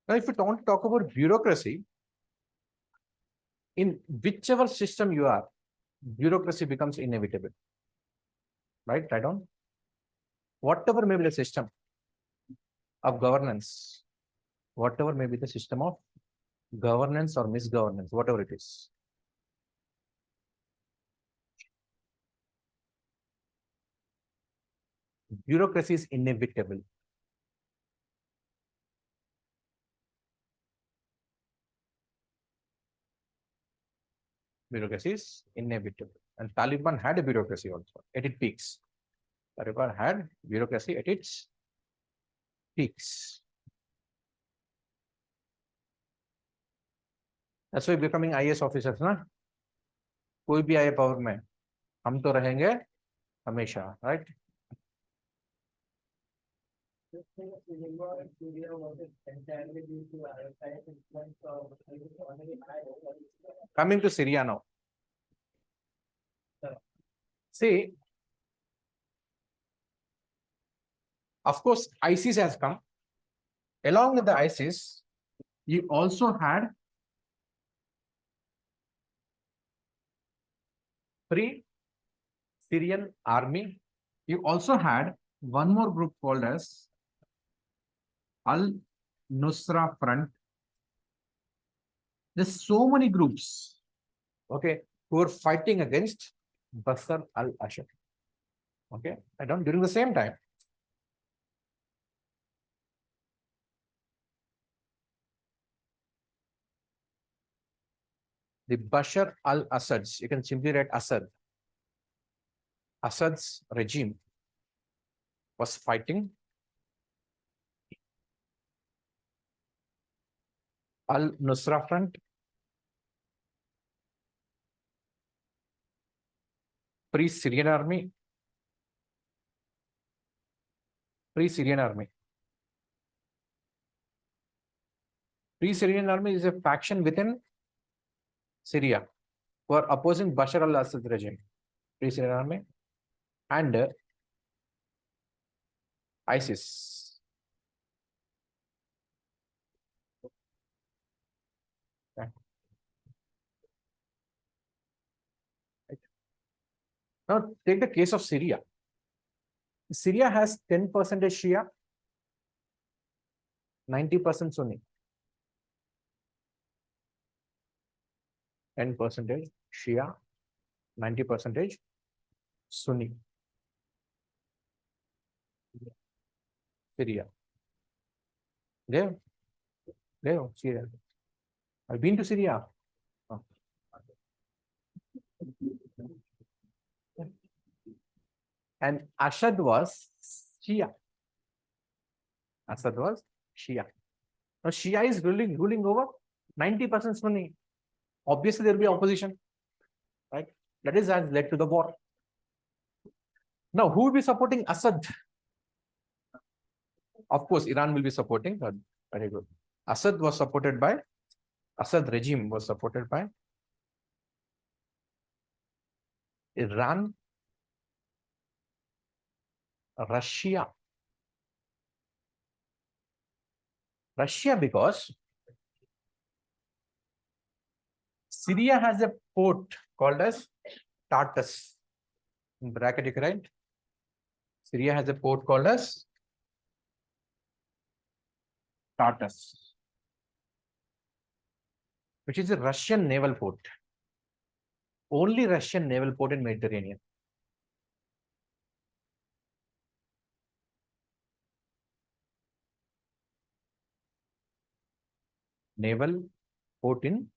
Now, if you don't talk about bureaucracy, in whichever system you are, bureaucracy becomes inevitable. Right? Right on. Whatever may be the system of governance, whatever may be the system of governance or misgovernance, whatever it is. Bureaucracy is inevitable. Bureaucracy is inevitable. And Taliban had a bureaucracy also at its peaks. Taliban had bureaucracy at its peaks. That's why becoming IAS officers, ना? कोई भी आए power में, हम तो रहेंगे हमेशा, right? Coming to Syria now. See, of course, ISIS has come. Along with the ISIS, you also had Free Syrian Army. You also had one more group called as Al-Nusra Front. There's so many groups, okay, who are fighting against Bashar al-Assad. Okay, I don't during the same time. The Bashar al-Assad's, you can simply write Assad. Assad's regime was fighting Al-Nusra Front, Free Syrian Army, Free Syrian Army. Free Syrian Army is a faction within Syria who are opposing Bashar al-Assad regime. Free Syrian Army and ISIS. Okay. Right. Now take the case of Syria. Syria has 10% Shia, 90% Sunni. 10% Shia, 90% Sunni. Syria. There, Syria. I've been to Syria. Oh. And Assad was Shia. Assad was Shia. Now Shia is ruling over 90% Sunni. Obviously, there will be opposition, right? That is has led to the war. Now, who will be supporting Assad? Of course, Iran will be supporting. Very good. Assad regime was supported by Iran, Russia, Russia, because Syria has a port called as Tartus. In bracket, you can write. Syria has a port called as Tartus, which is a Russian naval port. Only Russian naval port in Mediterranean. Naval port in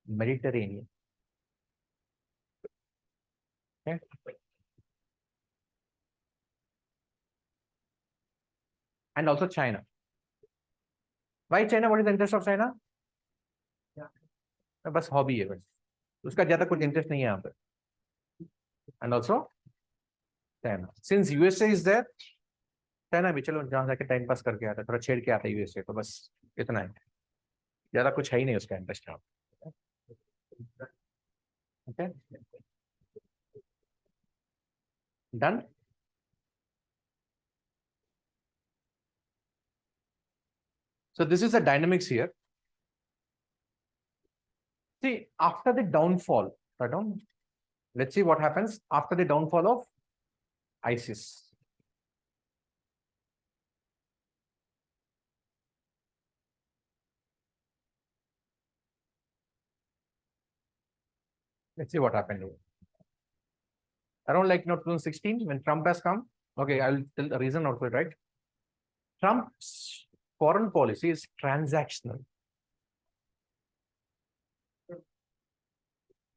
Mediterranean. Okay. And also China. Why China? What is the interest of China? बस hobby है बस, उसका ज्यादा कुछ interest नहीं है यहाँ पे. And also China, since USA is there, China भी चलो जहाँ जाके टाइम पास करके आता है, थोड़ा छेड़ के आता है यूएसए को, बस इतना है, ज्यादा कुछ है ही नहीं उसका इंटरेस्ट यहाँ. Okay, done. So this is the dynamics here. See, after the downfall, let's see what happens after the downfall of ISIS. Let's see what happened here. Around like 2016, when Trump has come. Okay, I'll tell the reason also, right? Trump's foreign policy is transactional.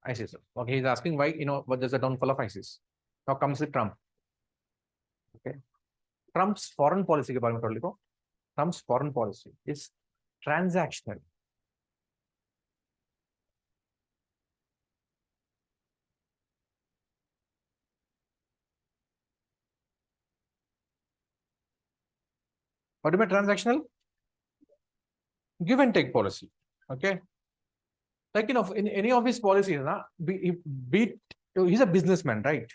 ISIS. Okay, he's asking why, what is the downfall of ISIS? Now comes with Trump. Okay. Trump's foreign policy, Trump's foreign policy is transactional. What do you mean transactional? Give and take policy. Okay. Like, in any of his policies, he's a businessman, right?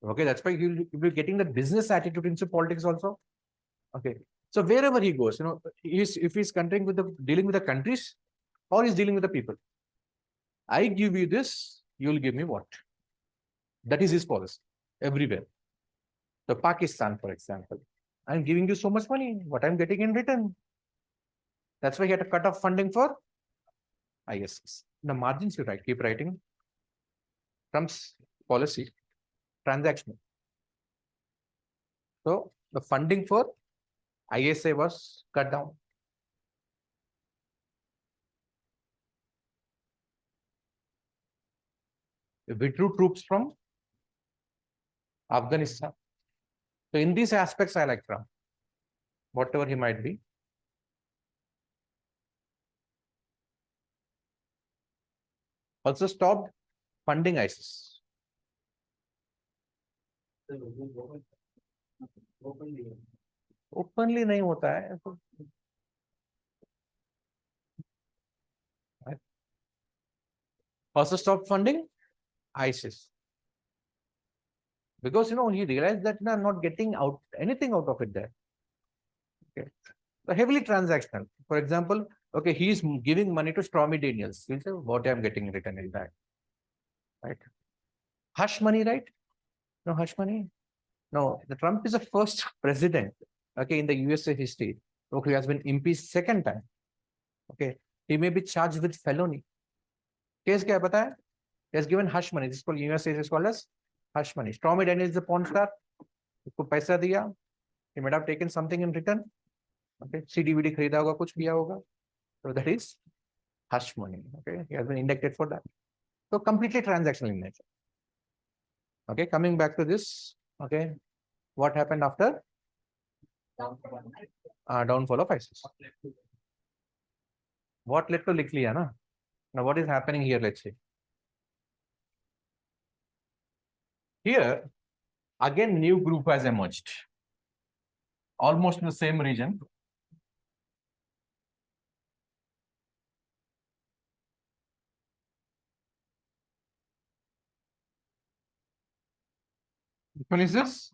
Okay, that's why he'll be getting the business attitude into politics also. Okay. So wherever he goes, if he's dealing with the countries, or he's dealing with the people, I give you this, you'll give me what? That is his policy everywhere. So Pakistan, for example, I'm giving you so much money, what I'm getting in return. That's why he had to cut off funding for IAS. The margins you write, keep writing. Trump's policy, transactional. So the funding for ISA was cut down. They withdrew troops from Afghanistan. So in these aspects, I like Trump, whatever he might be. Also stopped funding ISIS. Openly नहीं होता है. Also stopped funding ISIS. Because, he realized that I'm not getting anything out of it there. Okay. So heavily transactional. For example, okay, he's giving money to Stormy Daniels. He'll say, what I'm getting in return in that. Right? Hush money, right? No hush money. No, the Trump is the first president, okay, in the USA history, okay, who has been impeached second time. Okay, he may be charged with felony. Case kya hai pata hai? He has given hush money. This is called USA is called as hush money. Stormy Daniels is the porn star. Usko paisa diya. He might have taken something in return. Okay, CD/DVD खरीदा होगा, कुछ किया होगा. So that is hush money. Okay, he has been indicted for that. So completely transactional in nature. Okay, coming back to this. Okay, what happened after downfall of ISIS? What led to लिख लिया ना? Now what is happening here? Let's see. Here again, new group has emerged, almost in the same region. Which one is this?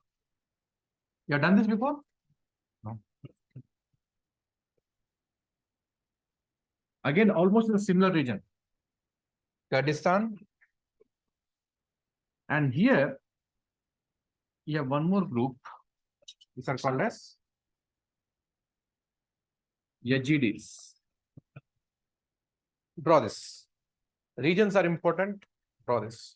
You have done this before? No. Again, almost in a similar region. Kurdistan. And here, you have one more group. These are called as Yazidis. Draw this. Regions are important. Draw this.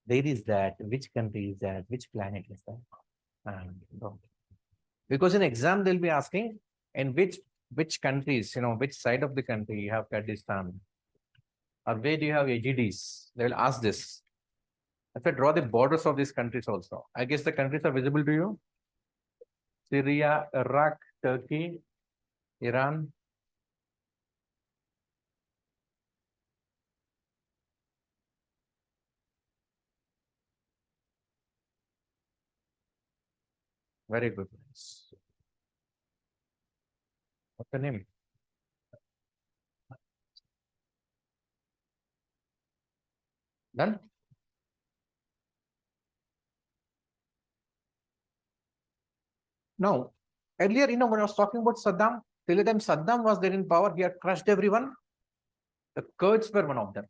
There is that, which country is that, which planet is that? No. Because in exam, they'll be asking, in which countries, which side of the country you have Kurdistan? Or where do you have AGDs? They will ask this. If I draw the borders of these countries also, I guess the countries are visible to you. Syria, Iraq, Turkey, Iran. Very good. What's the name? Done? Now, earlier, when I was talking about Saddam, till the time Saddam was there in power, he had crushed everyone. The Kurds were one of them.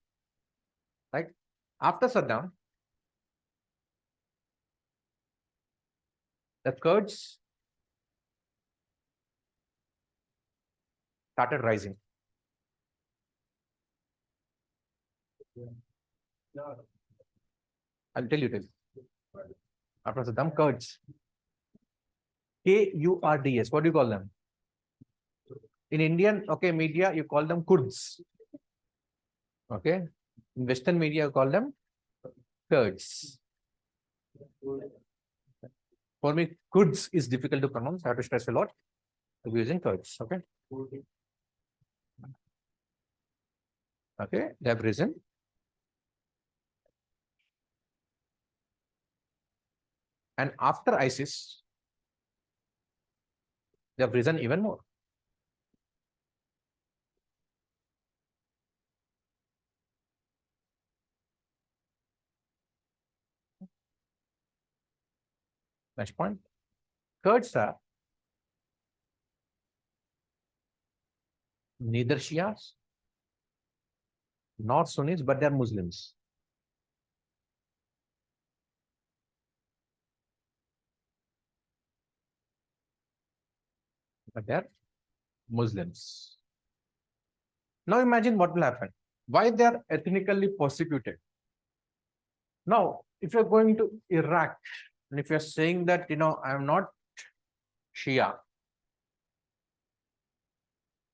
Right? After Saddam, the Kurds started rising. I'll tell you this. After Saddam, Kurds. Kurds. What do you call them? In Indian, media, you call them Kurds. Okay. In Western media, you call them Kurds. For me, Kurds is difficult to pronounce. I have to stress a lot. We're using Kurds. Okay. Okay. They have risen. And after ISIS, they have risen even more. Next point. Kurds are neither Shias nor Sunnis, but they are Muslims. But they are Muslims. Now imagine what will happen. Why they are ethnically persecuted. Now, if you're going to Iraq, and if you're saying that, I am not Shia,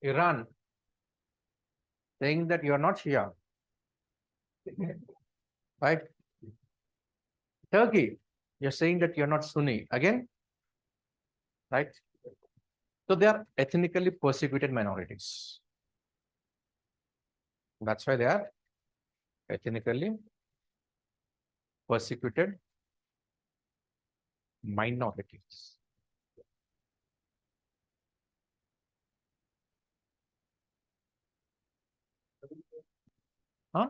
Iran, saying that you are not Shia, right? Turkey, you're saying that you're not Sunni, again, right? So they are ethnically persecuted minorities. That's why they are ethnically persecuted minorities. Huh?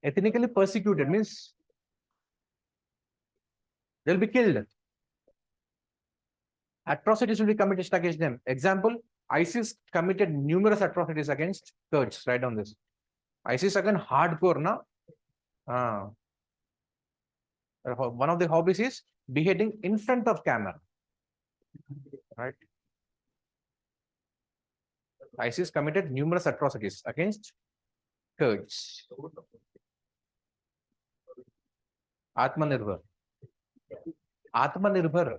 Ethnically persecuted means they'll be killed. Atrocities will be committed against them. Example, ISIS committed numerous atrocities against Kurds. Write down this. ISIS again hardcore, na? One of the hobbies is beheading in front of camera. Right? ISIS committed numerous atrocities against Kurds. Atmanirbhar. Atmanirbhar.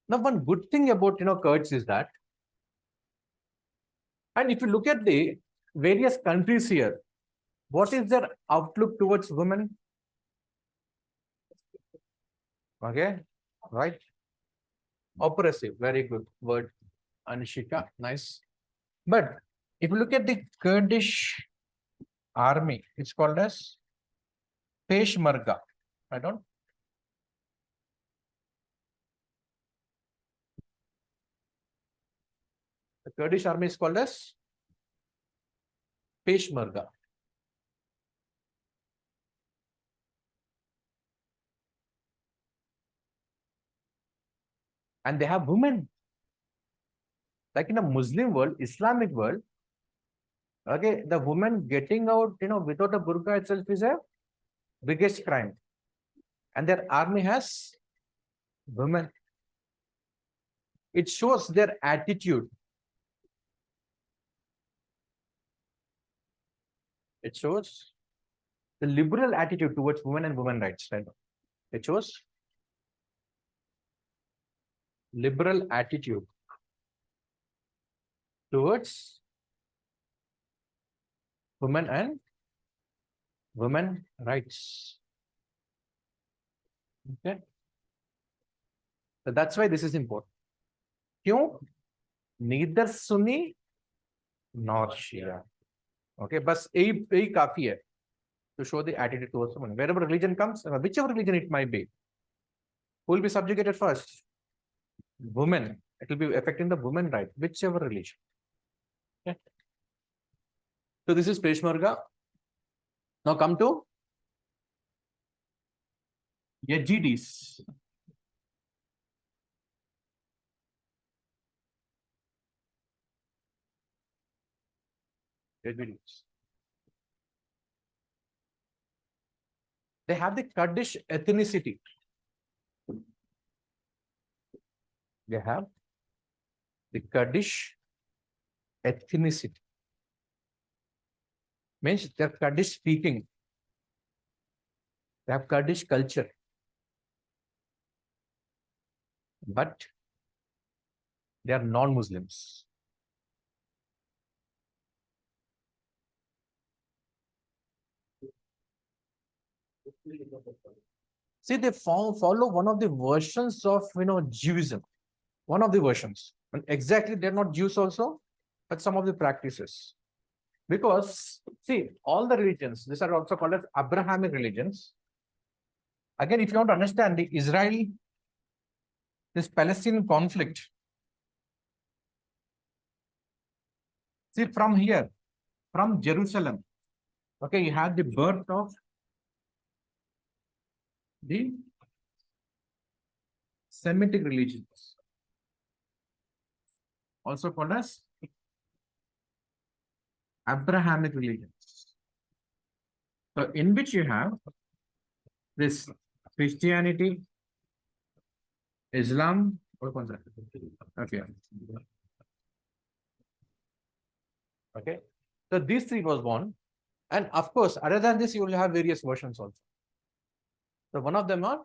Now, one good thing about Kurds is that And if you look at the various countries here, what is their outlook towards women? Okay, right? Oppressive, very good word, Anishika, nice. But if you look at the Kurdish army, it's called as Peshmerga. I don't. The Kurdish army is called as Peshmerga. And they have women. Like in a Muslim world, Islamic world, okay, the woman getting out, without a burqa itself is a biggest crime. And their army has women. It shows their attitude. It shows the liberal attitude towards women and women rights. Right? It shows liberal attitude towards women and women rights. Okay. So that's why this is important. क्यों? Neither Sunni nor Shia. Okay, बस यही काफी है to show the attitude towards women. Wherever religion comes, whichever religion it might be, who will be subjugated first? Women. It will be affecting the women right, whichever religion. Okay. So this is Peshmerga. Now come to Yazidis. Yazidis. They have the Kurdish ethnicity. They have the Kurdish ethnicity. Means they're Kurdish speaking. They have Kurdish culture. But they are non-Muslims. See, they follow one of the versions of Judaism. One of the versions. And exactly, they're not Jews also, but some of the practices. Because, see, all the religions, these are also called as Abrahamic religions. Again, if you want to understand the Israel, this Palestinian conflict, see, from here, from Jerusalem, okay, you have the birth of the Semitic religions, also called as Abrahamic religions. So, in which you have this Christianity, Islam, okay. Okay. So these three was one. And of course, other than this, you will have various versions also. So one of them are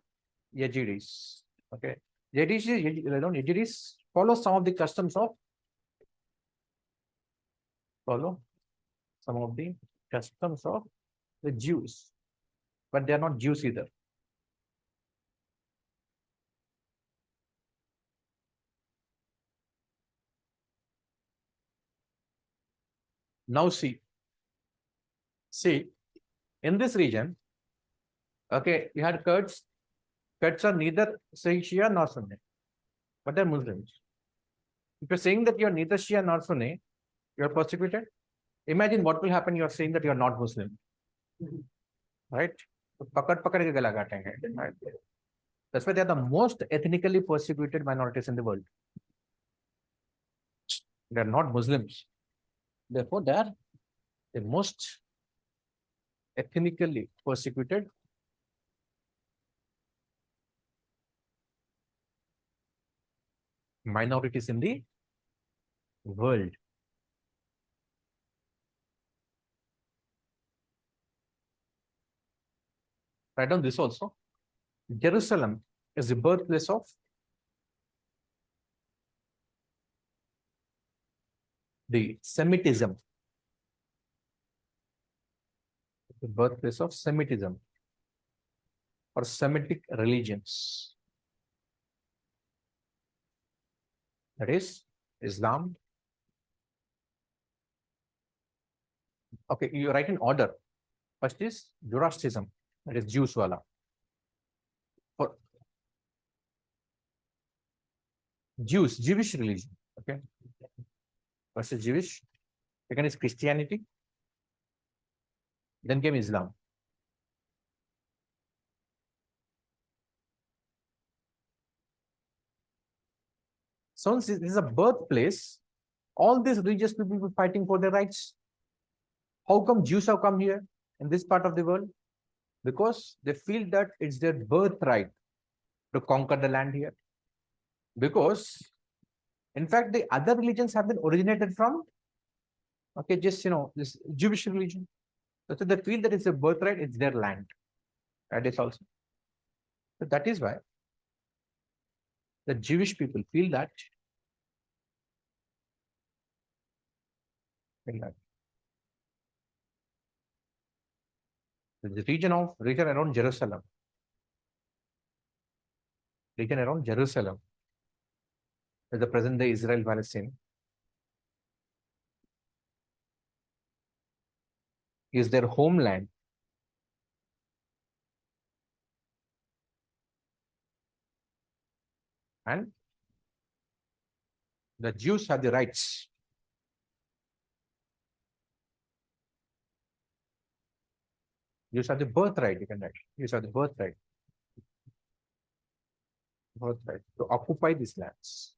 Yazidis. Okay. Yazidis follow some of the customs of the Jews, but they are not Jews either. Now see, in this region, okay, you had Kurds. Kurds are neither Shia nor Sunni, but they're Muslims. If you're saying that you're neither Shia nor Sunni, you're persecuted. Imagine what will happen. You're saying that you're not Muslim, right? Pakad ke gala kaatenge, right? That's why they are the most ethnically persecuted minorities in the world. They are not Muslims. Therefore, they are the most ethnically persecuted minorities in the world. Write down this also. Jerusalem is the birthplace of the Semitism, the birthplace of Semitism or Semitic religions. That is Islam. Okay, you write in order. First is Zoroastrianism, that is Jews wala. For Jews, Jewish religion. Okay. First is Jewish, second is Christianity, then came Islam. So since this is a birthplace, all these religious people were fighting for their rights. How come Jews have come here in this part of the world? Because they feel that it's their birthright to conquer the land here. Because, in fact, the other religions have been originated from, okay, just, this Jewish religion. So they feel that it's a birthright, it's their land. That is also. So that is why the Jewish people feel that. The region around Jerusalem. Region around Jerusalem. The present day Israel Palestine is their homeland. And the Jews have the rights. Jews have the birthright, you can write. Jews have the birthright. Birthright to occupy these lands.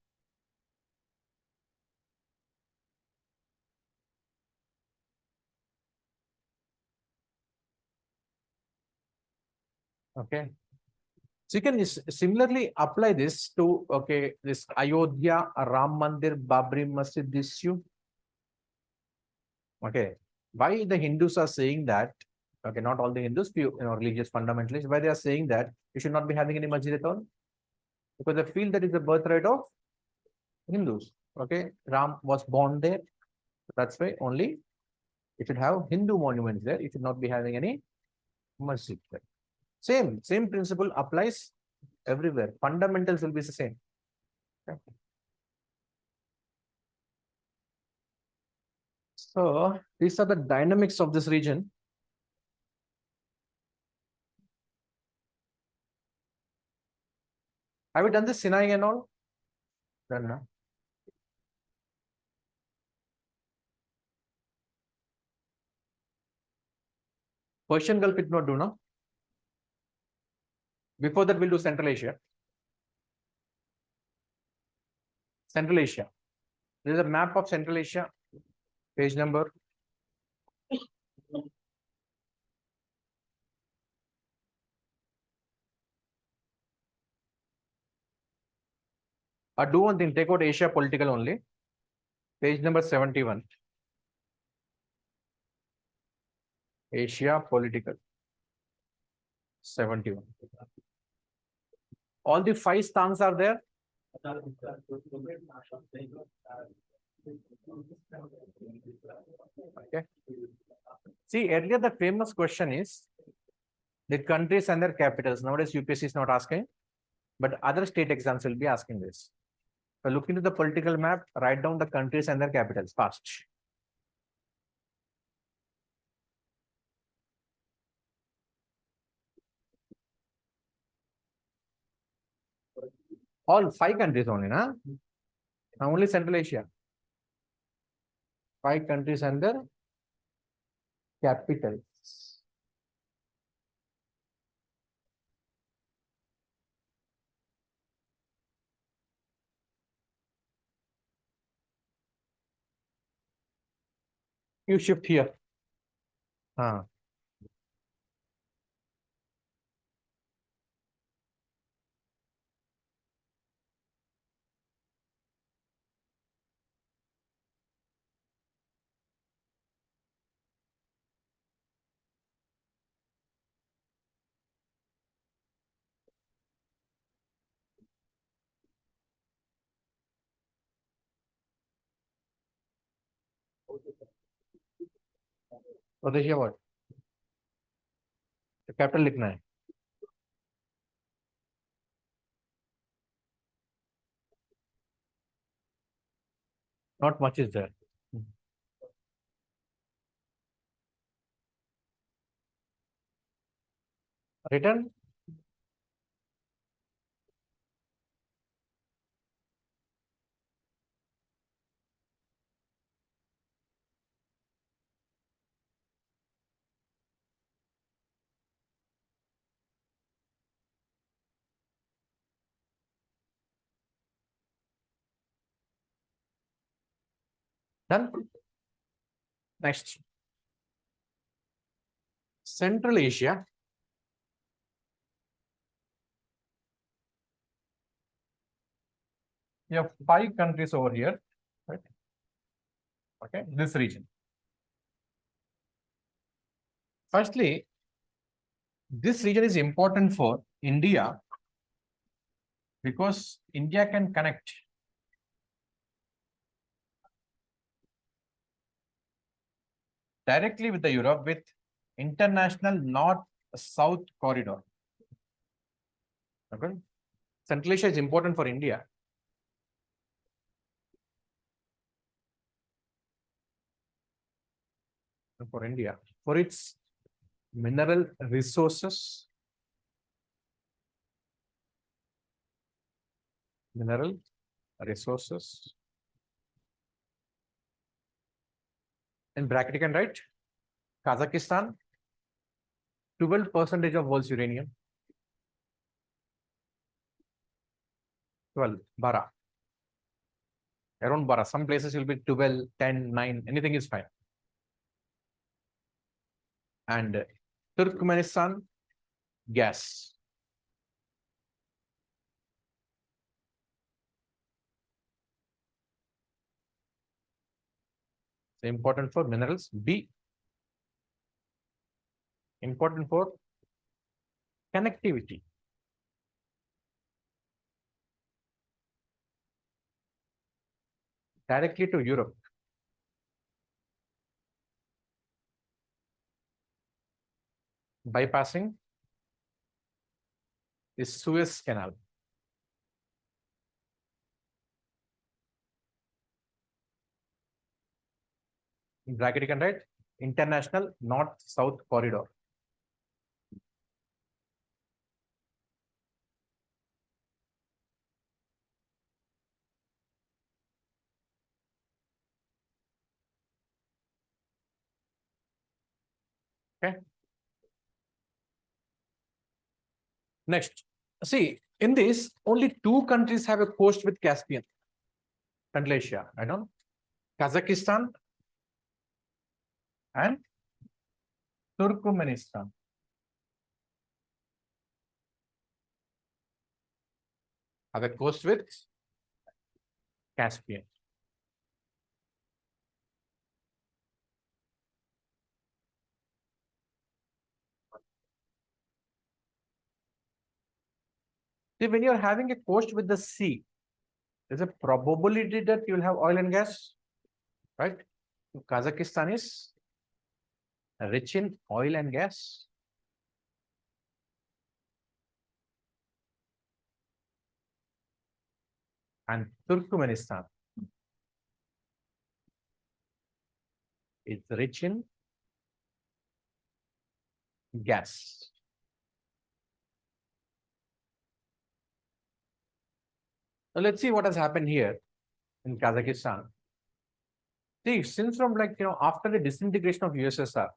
Okay. So you can similarly apply this to, okay, this Ayodhya, Ram Mandir, Babri Masjid issue. Okay. Why the Hindus are saying that, okay, not all the Hindus, few religious fundamentalists, why they are saying that you should not be having any masjid at all? Because they feel that is the birthright of Hindus. Okay. Ram was born there. That's why only you should have Hindu monuments there. You should not be having any masjid there. Same principle applies everywhere. Fundamentals will be the same. Okay. So these are the dynamics of this region. Have you done the Sinai and all? Done, no? Persian Gulf it not do, no? Before that, we'll do Central Asia. Central Asia. There is a map of Central Asia. Page number. Do one thing, take out Asia political only. Page number 71. Asia political. 71. All the 5 stans are there. Okay. See, earlier the famous question is the countries and their capitals. Nowadays, UPSC is not asking, but other state exams will be asking this. So look into the political map, write down the countries and their capitals fast. All 5 countries only, na? Only Central Asia. 5 countries and their capitals. You shift here. स्वदेशी award capital लिखना है. Not much is there. Written. Done. Next. Central Asia. You have 5 countries over here, right? Okay, this region. Firstly, this region is important for India because India can connect directly with the Europe with international north-south corridor. Okay, Central Asia is important for India. For its mineral resources, in bracket you can write Kazakhstan, 12% of world's uranium. 12, bara. Around bara. Some places will be 12, 10, 9, anything is fine. And Turkmenistan, gas. So important for minerals. B, important for connectivity. Directly to Europe. Bypassing the Suez Canal. In bracket you can write international north-south corridor. Okay. Next, see, in this, only 2 countries have a coast with Caspian. Central Asia, I don't know. Kazakhstan and Turkmenistan. Have a coast with Caspian. See, when you're having a coast with the sea, there's a probability that you'll have oil and gas, right? Kazakhstan is rich in oil and gas. And Turkmenistan is rich in gas. So let's see what has happened here in Kazakhstan. See, since from after the disintegration of USSR,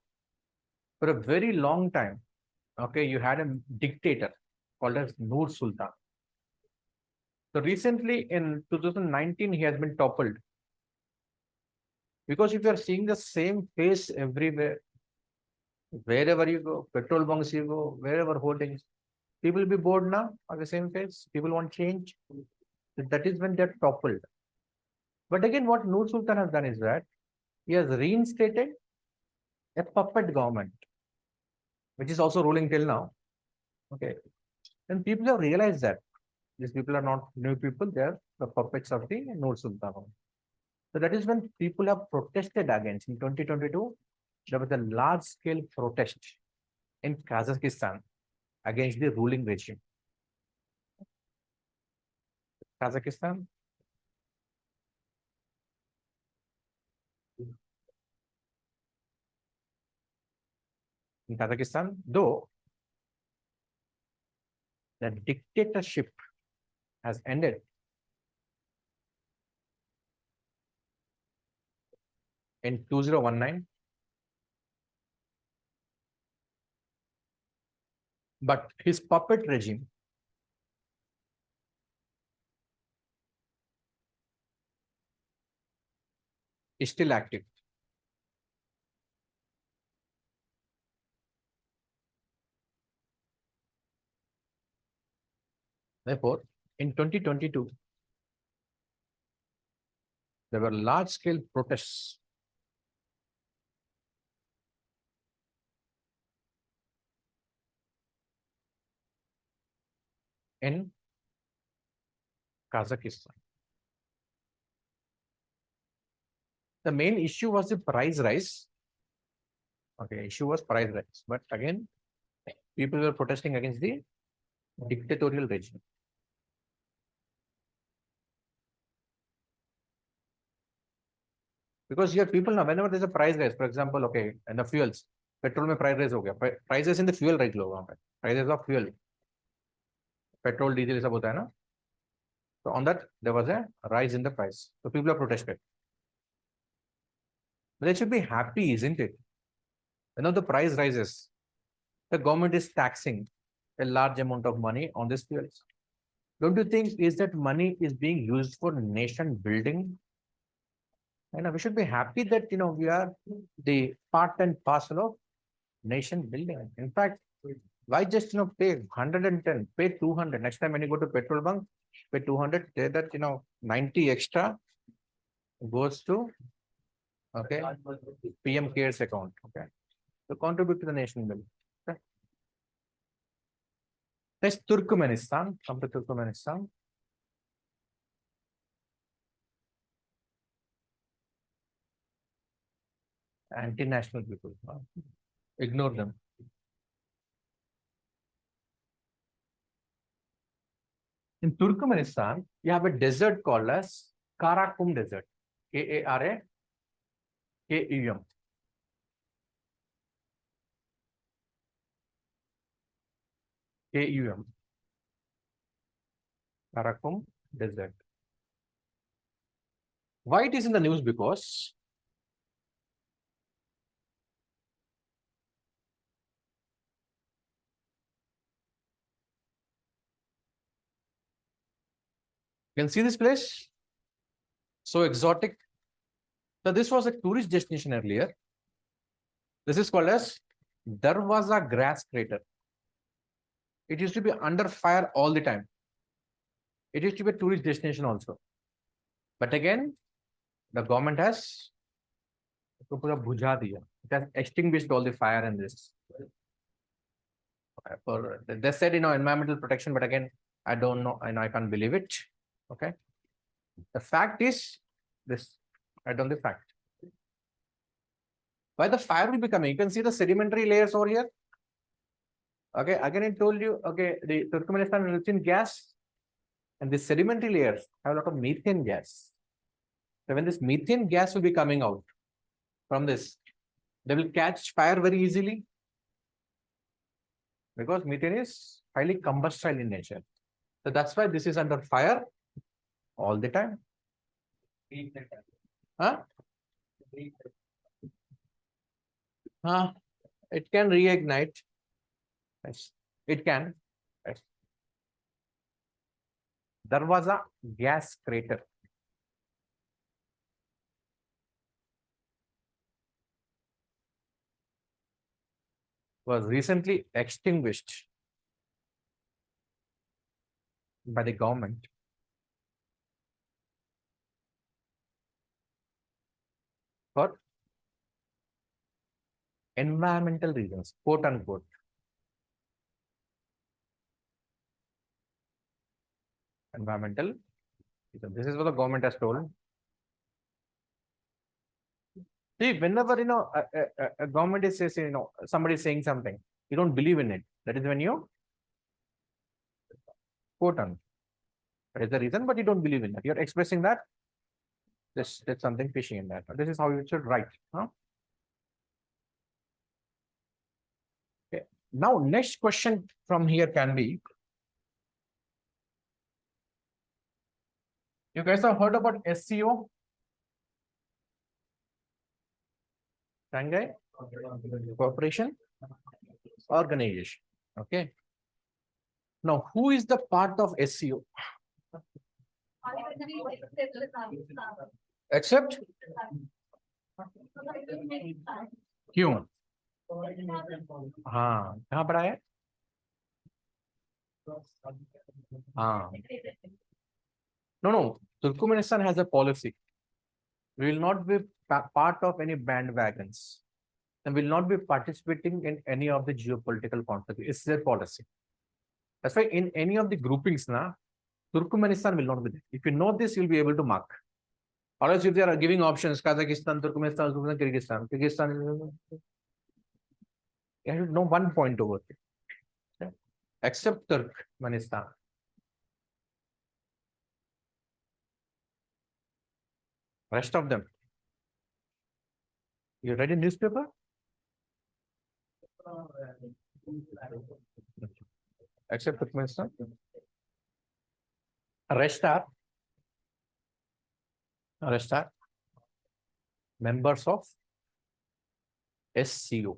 for a very long time, okay, you had a dictator called as Nur Sultan. So recently in 2019, he has been toppled. Because if you are seeing the same face everywhere, wherever you go, petrol bunks you go, wherever holdings, people will be bored now of the same face. People want change. That is when they're toppled. But again, what Nur Sultan has done is that he has reinstated a puppet government, which is also ruling till now. Okay. And people have realized that these people are not new people, they are the puppets of the Nur Sultan. So that is when people have protested against. In 2022, there was a large-scale protest in Kazakhstan against the ruling regime. Kazakhstan. In Kazakhstan, though the dictatorship has ended in 2019, but his puppet regime is still active. Therefore, in 2022, there were large-scale protests in Kazakhstan. The main issue was the price rise. Okay, issue was price rise. But again, people were protesting against the dictatorial regime. Because here people now, whenever there's a price rise, for example, okay, and the fuels, petrol में price rise हो गया, prices in the fuel rate लो वहाँ पे, prices of fuel, petrol, diesel सब होता है ना, so on that there was a rise in the price, so people are protested. But they should be happy, isn't it? When the price rises, the government is taxing a large amount of money on these fuels. Don't you think is that money is being used for nation building? And we should be happy that we are the part and parcel of nation building. In fact, why just pay 110, pay 200. Next time when you go to petrol bunk, pay 200. Say that 90 extra goes to PM cares account. Okay, so contribute to the nation building. Okay. Next, Turkmenistan. Come to Turkmenistan. Anti-national people. Ignore them. In Turkmenistan, you have a desert called as Karakum Desert. K-A-R-A-K-U-M. K-U-M. Karakum Desert. Why it is in the news? Because you can see this place. So exotic. So this was a tourist destination earlier. This is called as Darwaza Grass Crater. It used to be under fire all the time. It used to be a tourist destination also. But again, the government has it has extinguished all the fire in this. They said environmental protection, but again, I don't know, I can't believe it. Okay. The fact is this. I don't know the fact. Why the fire will be coming? You can see the sedimentary layers over here. Okay, again I told you, okay, the Turkmenistan is rich in gas, and the sedimentary layers have a lot of methane gas. So when this methane gas will be coming out from this, they will catch fire very easily because methane is highly combustible in nature. So that's why this is under fire all the time. Huh? It can reignite. Yes, it can. Yes. Darwaza gas crater. Was recently extinguished by the government for environmental reasons, quote unquote. Environmental. This is what the government has told. See, whenever a government is saying, somebody is saying something, you don't believe in it. That is when you quote on. That is the reason, but you don't believe in that. You're expressing that there's something fishy in that. This is how you should write. Huh? Okay. Now, next question from here can be, you guys have heard about SEO? Shanghai Cooperation Organization. Okay. Now, who is the part of SEO? Except क्यों? हाँ, कहाँ पढ़ा है? हाँ. No. Turkmenistan has a policy. We will not be part of any bandwagons and will not be participating in any of the geopolitical conflicts. It's their policy. That's why in any of the groupings, Turkmenistan will not be there. If you know this, you'll be able to mark. Or else if they are giving options, Kazakhstan, Turkmenistan, Kyrgyzstan, you have to know one point over here. Okay? Except Turkmenistan. Rest of them. You read a newspaper? Except Turkmenistan. Rest are members of SCO.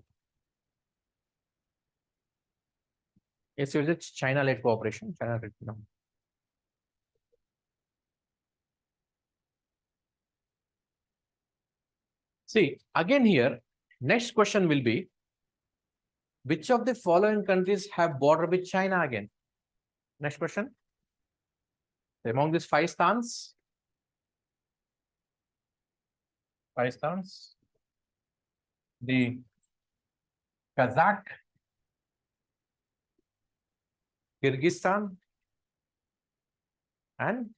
SCO is China-led cooperation. China-led. See, again here, next question will be, which of the following countries have border with China again? Next question. Among these five stans, the Kazakh, Kyrgyzstan, and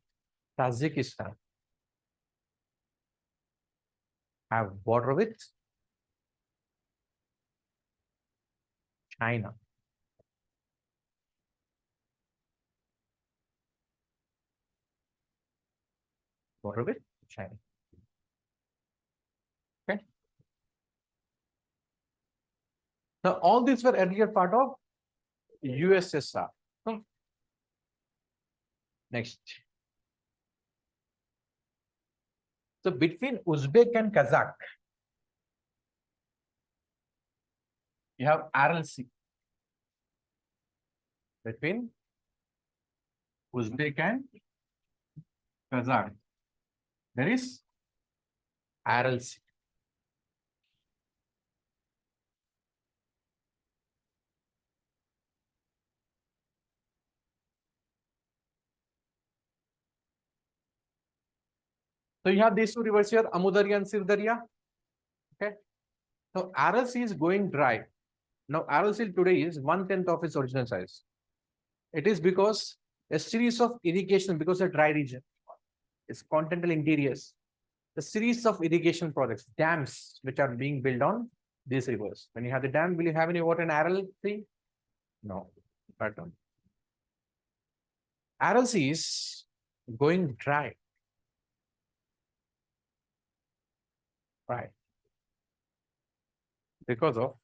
Tajikistan have border with China. Border with China. Okay. Now, all these were earlier part of USSR. Next. So between Uzbek and Kazakh, you have RLC. Between Uzbek and Kazakh, there is RLC. So you have these two rivers here, Amudarya and Sirdarya. Okay. So RLC is going dry. Now RLC today is 1/10 of its original size. It is because a series of irrigation, because of dry region, its continental interiors, the series of irrigation projects, dams, which are being built on these rivers. When you have the dam, will you have any water in RLC? No, pardon. RLC is going dry. Right. Because of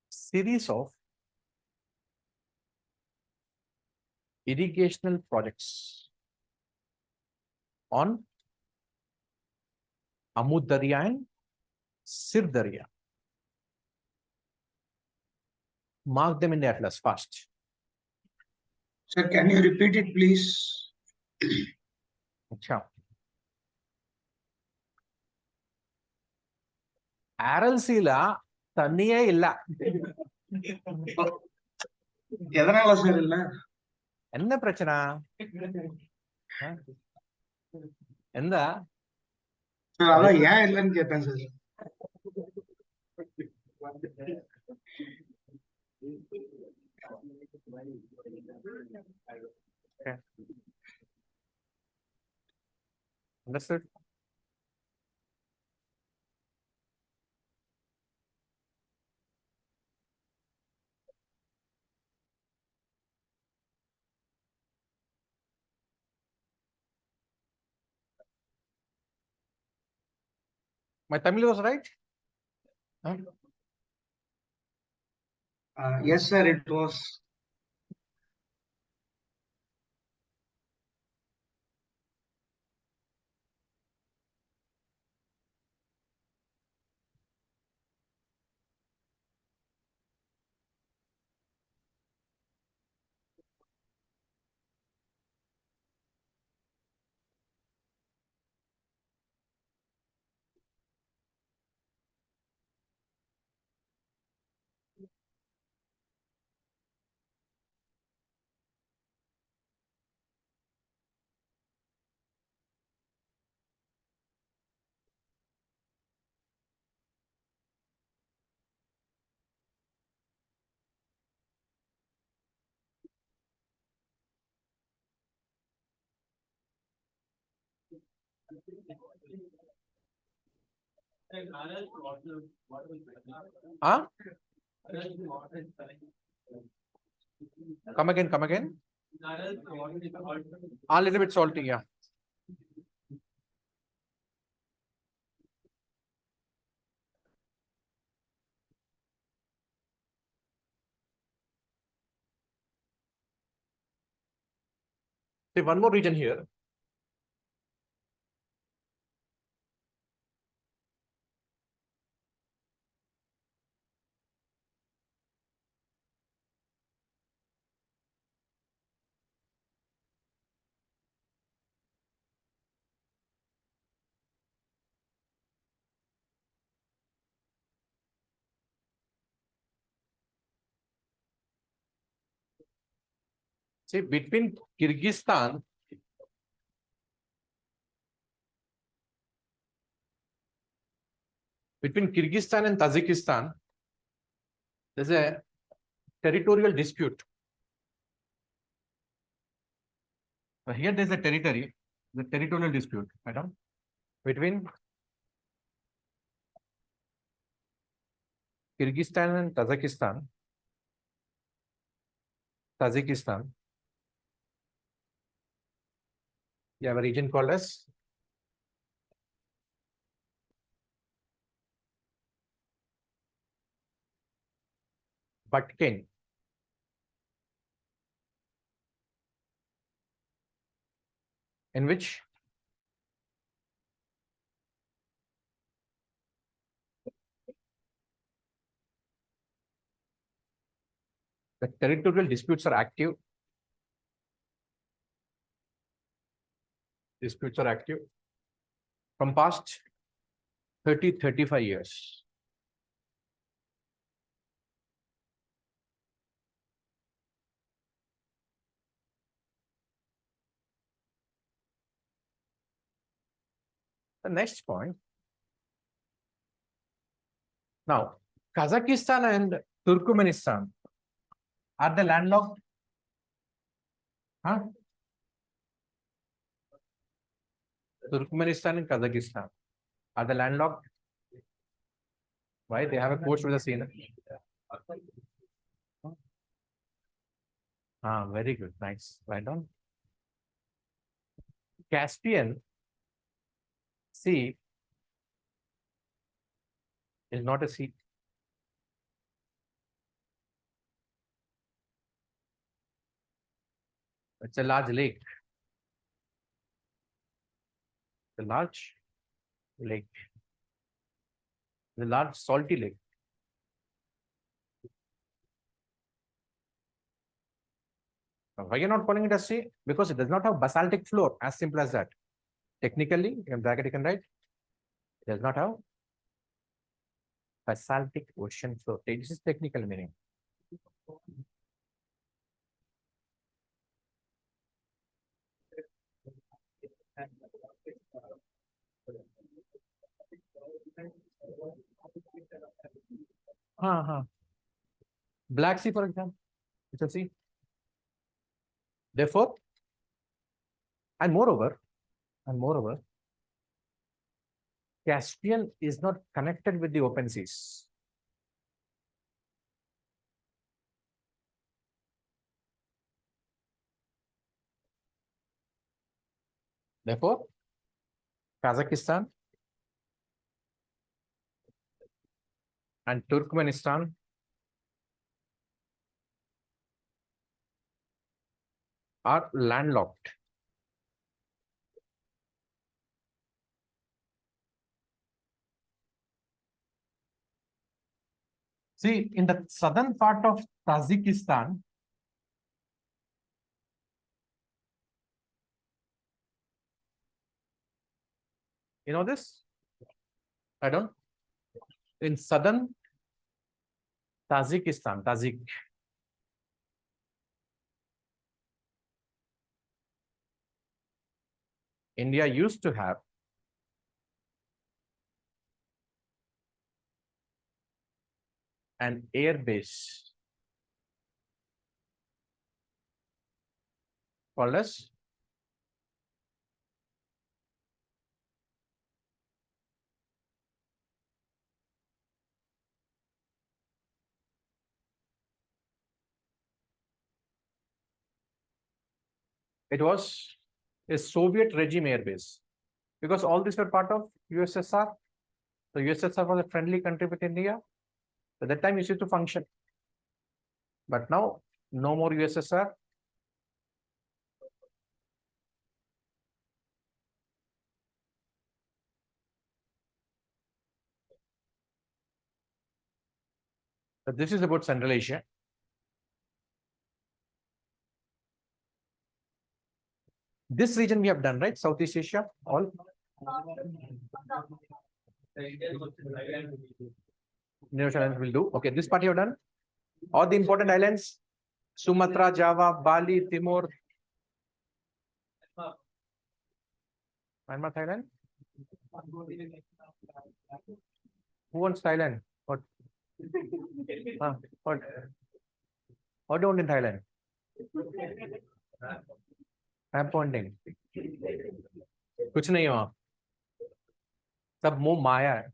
series of irrigational projects on Amudarya and Sirdarya. Mark them in the atlas fast. Sir, can you repeat it, please? Achha. RLC la தண்ணியே இல்ல. எதனால sir இல்ல? என்ன பிரச்சனை? எந்த? Sir அதான் ஏன் இல்லைன்னு கேட்டேன் sir. Understood? My Tamil was right? Huh? Yes, sir, it was. Huh? Come again, come again. A little bit salty, yeah. See, one more region here. See, between Kyrgyzstan and Tajikistan, there's a territorial dispute. So here there's a territory, the territorial dispute, madam, between Kyrgyzstan and Tajikistan. You have a region called as Batken. In which the territorial disputes are active. Disputes are active from past 35 years. The next point. Now, Kazakhstan and Turkmenistan are they landlocked? Huh? Turkmenistan and Kazakhstan are they landlocked? Why? They have a coast with the sea. Ah, very good. Nice. Right on. Caspian Sea is not a sea. It's a large lake. A large lake. The large salty lake. Why you're not calling it a sea? Because it does not have basaltic floor. As simple as that. Technically, in bracket you can write. It does not have basaltic ocean floor. This is technical meaning. Black Sea, for example, it's a sea. Therefore, and moreover, Caspian is not connected with the open seas. Therefore, Kazakhstan and Turkmenistan are landlocked. See, in the southern part of Tajikistan, you know this? I don't. In southern Tajikistan, India used to have an air base called as it was a Soviet regime air base because all these were part of USSR. So USSR was a friendly country with India. At that time, it used to function. But now, no more USSR. So this is about Central Asia. This region we have done, right? Southeast Asia, all. Indonesian islands will do. Okay, this part you have done. All the important islands, Sumatra, Java, Bali, Timor, Myanmar, Thailand. Who wants Thailand? What? What? What do you want in Thailand? I'm pointing. कुछ नहीं है वहाँ. सब मोह माया है.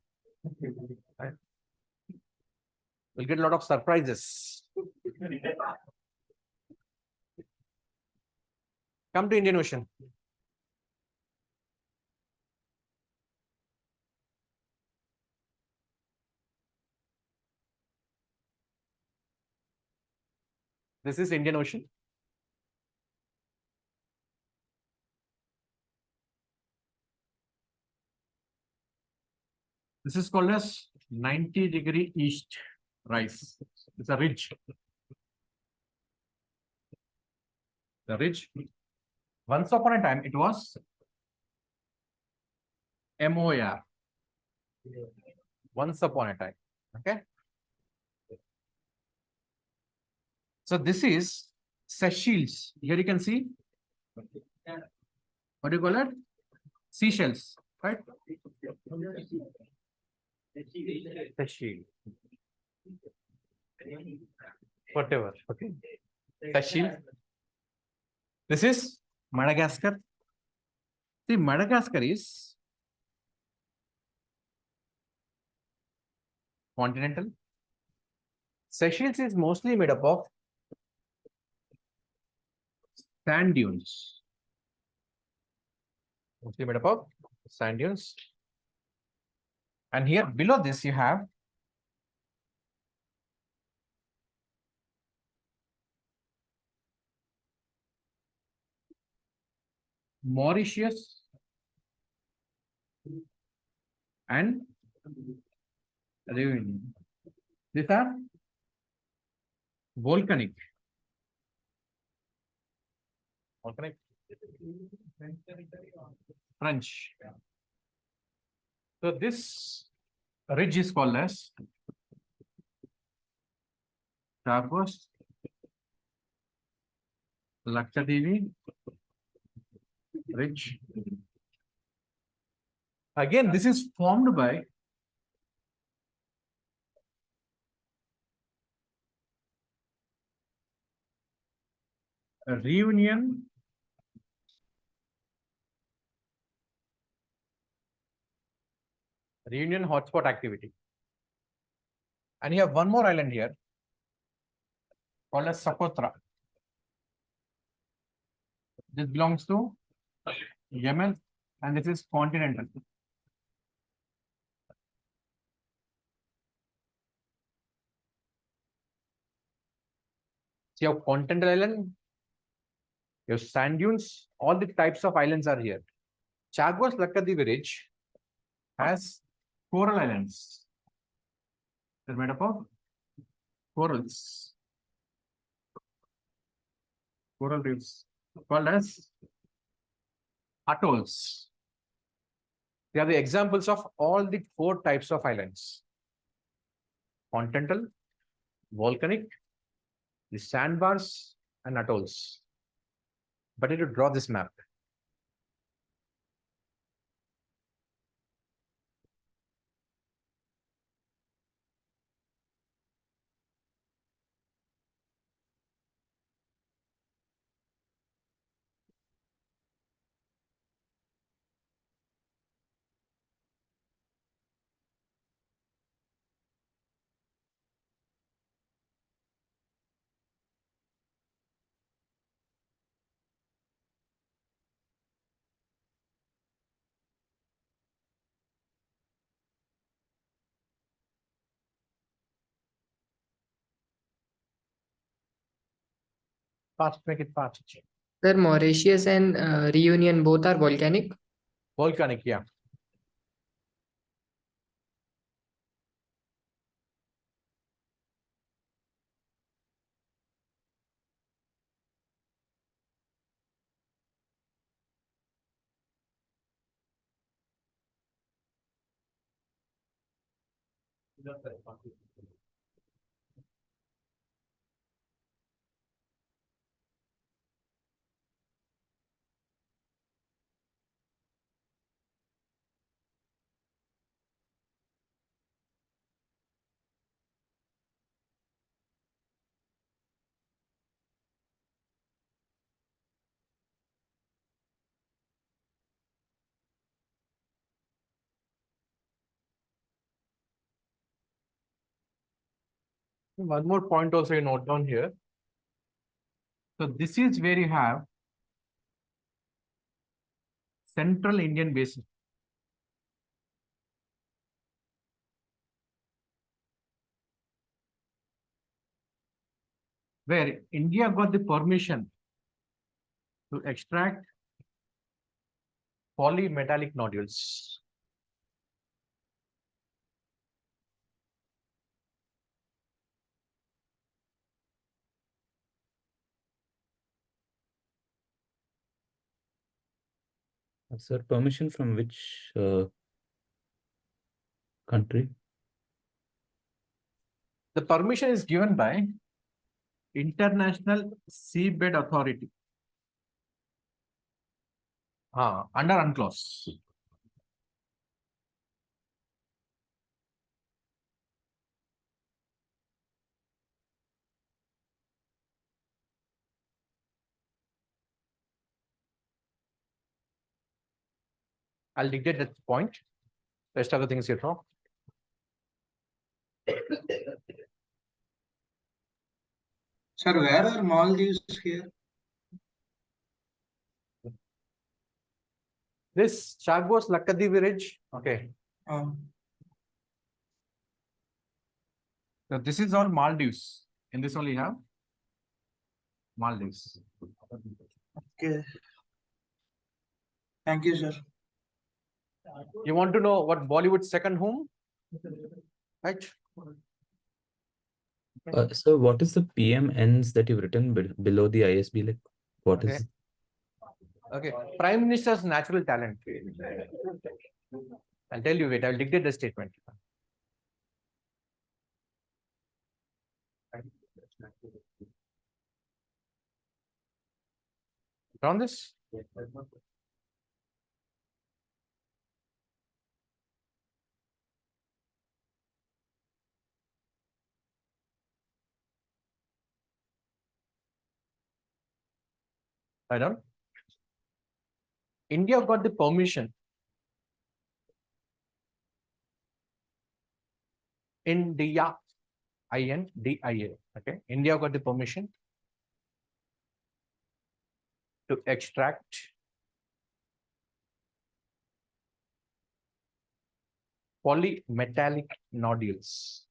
We'll get a lot of surprises. Come to Indian Ocean. This is Indian Ocean. This is called as 90-degree east rise. It's a ridge. The ridge. Once upon a time, it was MOR. Once upon a time. Okay. So this is Seychelles. Here you can see. What do you call it? Seashells, right? Seychelles. Whatever. Okay. Seychelles. This is Madagascar. See, Madagascar is continental. Seychelles is mostly made up of sand dunes. Mostly made up of sand dunes. And here below this you have Mauritius and Reunion. These are volcanic. French. So this ridge is called as Travers Lakshadweep Ridge. Again, this is formed by a reunion Reunion hotspot activity. And you have one more island here called as Socotra. This belongs to Yemen and this is continental. So you have continental island, you have sand dunes, all the types of islands are here. Chagos Lakkadivi Ridge has coral islands. They're made up of corals. Coral reefs called as atolls. They are the examples of all the four types of islands: continental, volcanic, the sandbars, and atolls. But I need to draw this map. Fast, make it fast. Sir, Mauritius and Reunion both are volcanic. Volcanic, yeah. One more point also you note down here. So this is where you have Central Indian Basin. Where India got the permission to extract polymetallic nodules. Sir, permission from which country? The permission is given by International Seabed Authority. Under UNCLOS. I'll dictate that point. Rest of the things you know. Sir, where are Maldives here? This Chagos Lakkadivi Ridge. Okay. So this is all Maldives. In this only you have Maldives. Okay. Thank you, sir. You want to know what Bollywood's second home? Right? So what is the PMNs that you've written below the ISB? Like, what Okay. is? Okay. Prime Minister's natural talent. I'll tell you, wait, I'll dictate the statement. From this? I don't. India got the permission India, INDIA. Okay, India got the permission to extract polymetallic nodules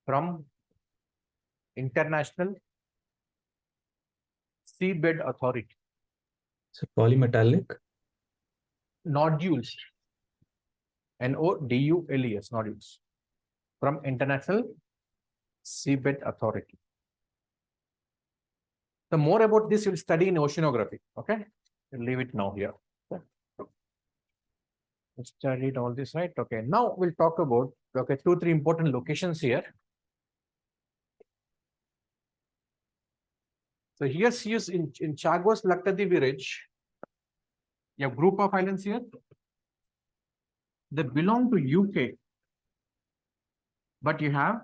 from International Seabed Authority. So polymetallic. Nodules, NODULES, nodules from International Seabed Authority. The more about this you'll study in oceanography. Okay, we'll leave it now here. We studied all this, right? Okay, now we'll talk about 2-3 important locations here. So here see us in Chagos Lakshadweep Ridge. You have group of islands here. They belong to UK, but you have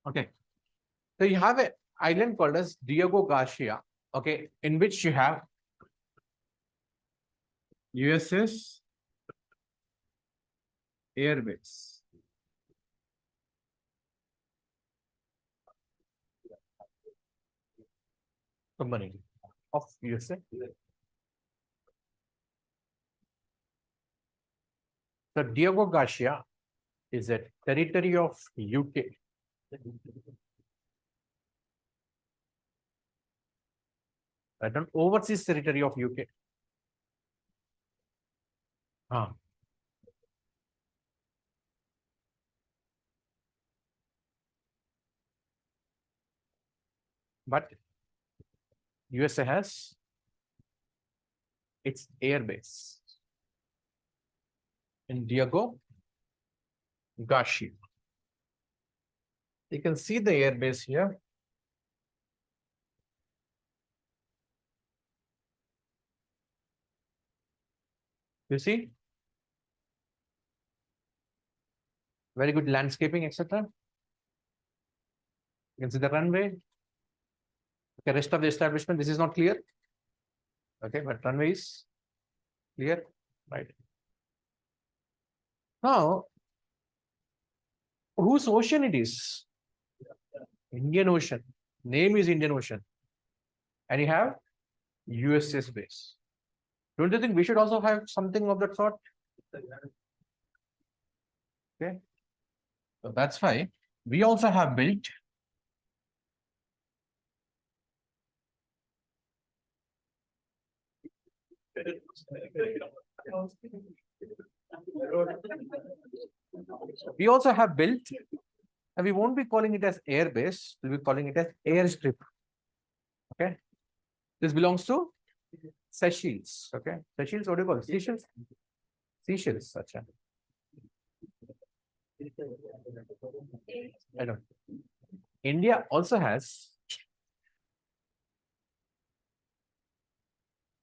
okay. So you have an island called as Diego Garcia, okay, in which you have USS Airbase. Submarine of USA. So Diego Garcia is a territory of UK. An overseas territory of UK. But USA has its airbase in Diego Garcia. You can see the airbase here. You see? Very good landscaping, etc. You can see the runway. Okay, rest of the establishment, this is not clear. Okay, but runway is clear, right? Now, whose ocean it is? Indian Ocean. Name is Indian Ocean. And you have USS base. Don't you think we should also have something of that sort? Okay. So that's why we also have built and we won't be calling it as airbase, we'll be calling it as airstrip. Okay. This belongs to Seychelles. Okay. Seychelles, what do you call it? Seychelles? Seychelles, such a. I don't. India also has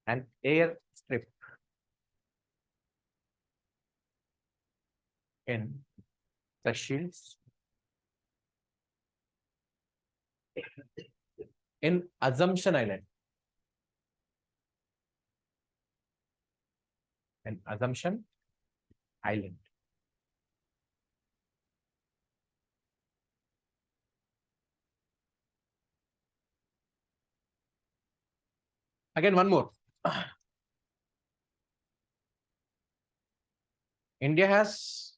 an airstrip in Seychelles, in Assumption Island. In Assumption Island. Again, one more. India has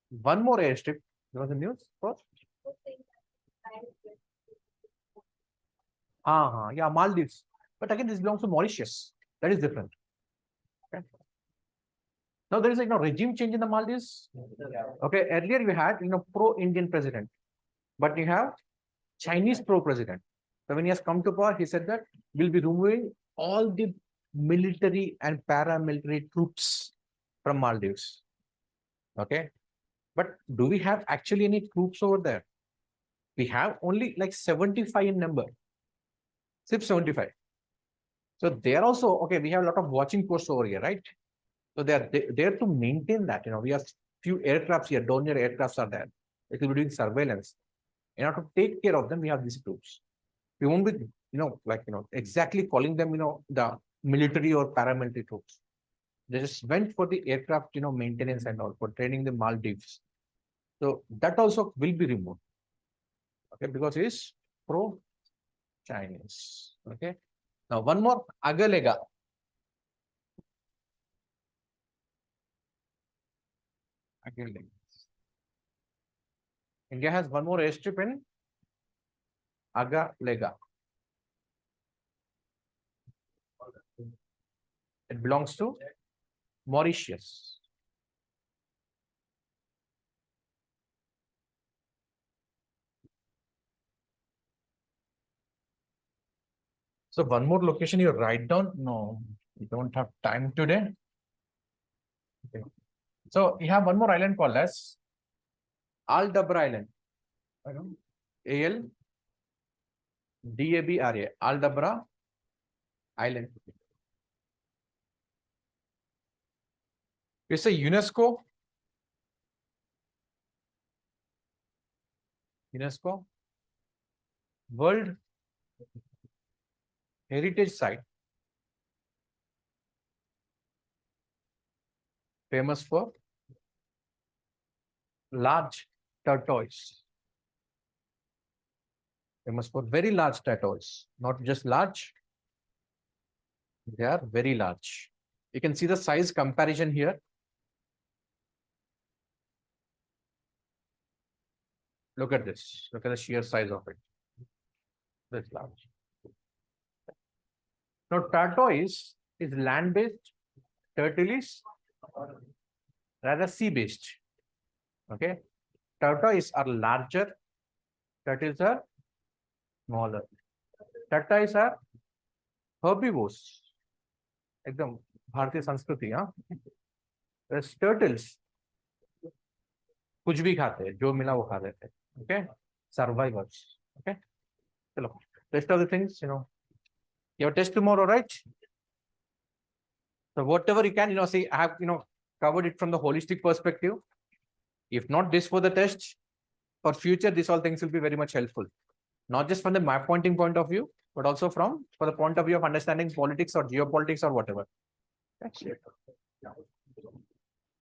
one more airstrip. There was a news for? Yeah, Maldives. But again, this belongs to Mauritius. That is different. Okay. Now there is regime change in the Maldives. Okay, earlier we had pro-Indian president, but you have Chinese pro-president. So when he has come to power, he said that we'll be removing all the military and paramilitary troops from Maldives. Okay, but do we have actually any troops over there? We have only like 75 in number. 75. So they are also, okay, we have a lot of watching posts over here, right? So they are there to maintain that. We have few aircrafts here, Dornier aircrafts are there. It will be doing surveillance. In order to take care of them, we have these troops. We won't be, exactly calling them, the military or paramilitary troops. They just went for the aircraft, maintenance and all, for training the Maldives. So that also will be removed. Okay, because it is pro-Chinese. Okay. Now one more, Agalega. Agalega. India has one more airstrip in Agalega. It belongs to Mauritius. So one more location you write down. No, we don't have time today. Okay. So you have one more island called as Aldabra Island. Aldabra, Aldabra Island. It's a UNESCO World Heritage Site, famous for large tortoise. Famous for very large tortoise, not just large. They are very large. You can see the size comparison here. Look at this. Look at the sheer size of it. This large. Now, tortoise is land-based. Turtle is rather sea-based. Okay. Tortoise are larger. Turtles are smaller. Tortoise are herbivores. एकदम भारतीय संस्कृति, हाँ. Whereas turtles कुछ भी खाते हैं, जो मिला वो खा लेते हैं. Okay, survivors. Okay, चलो. Rest of the things, your test tomorrow, right? So whatever you can, see, I have, covered it from the holistic perspective. If not this for the test, for future, these all things will be very much helpful. Not just from the map pointing point of view, but also for the point of view of understanding politics or geopolitics or whatever. That's it. Yeah.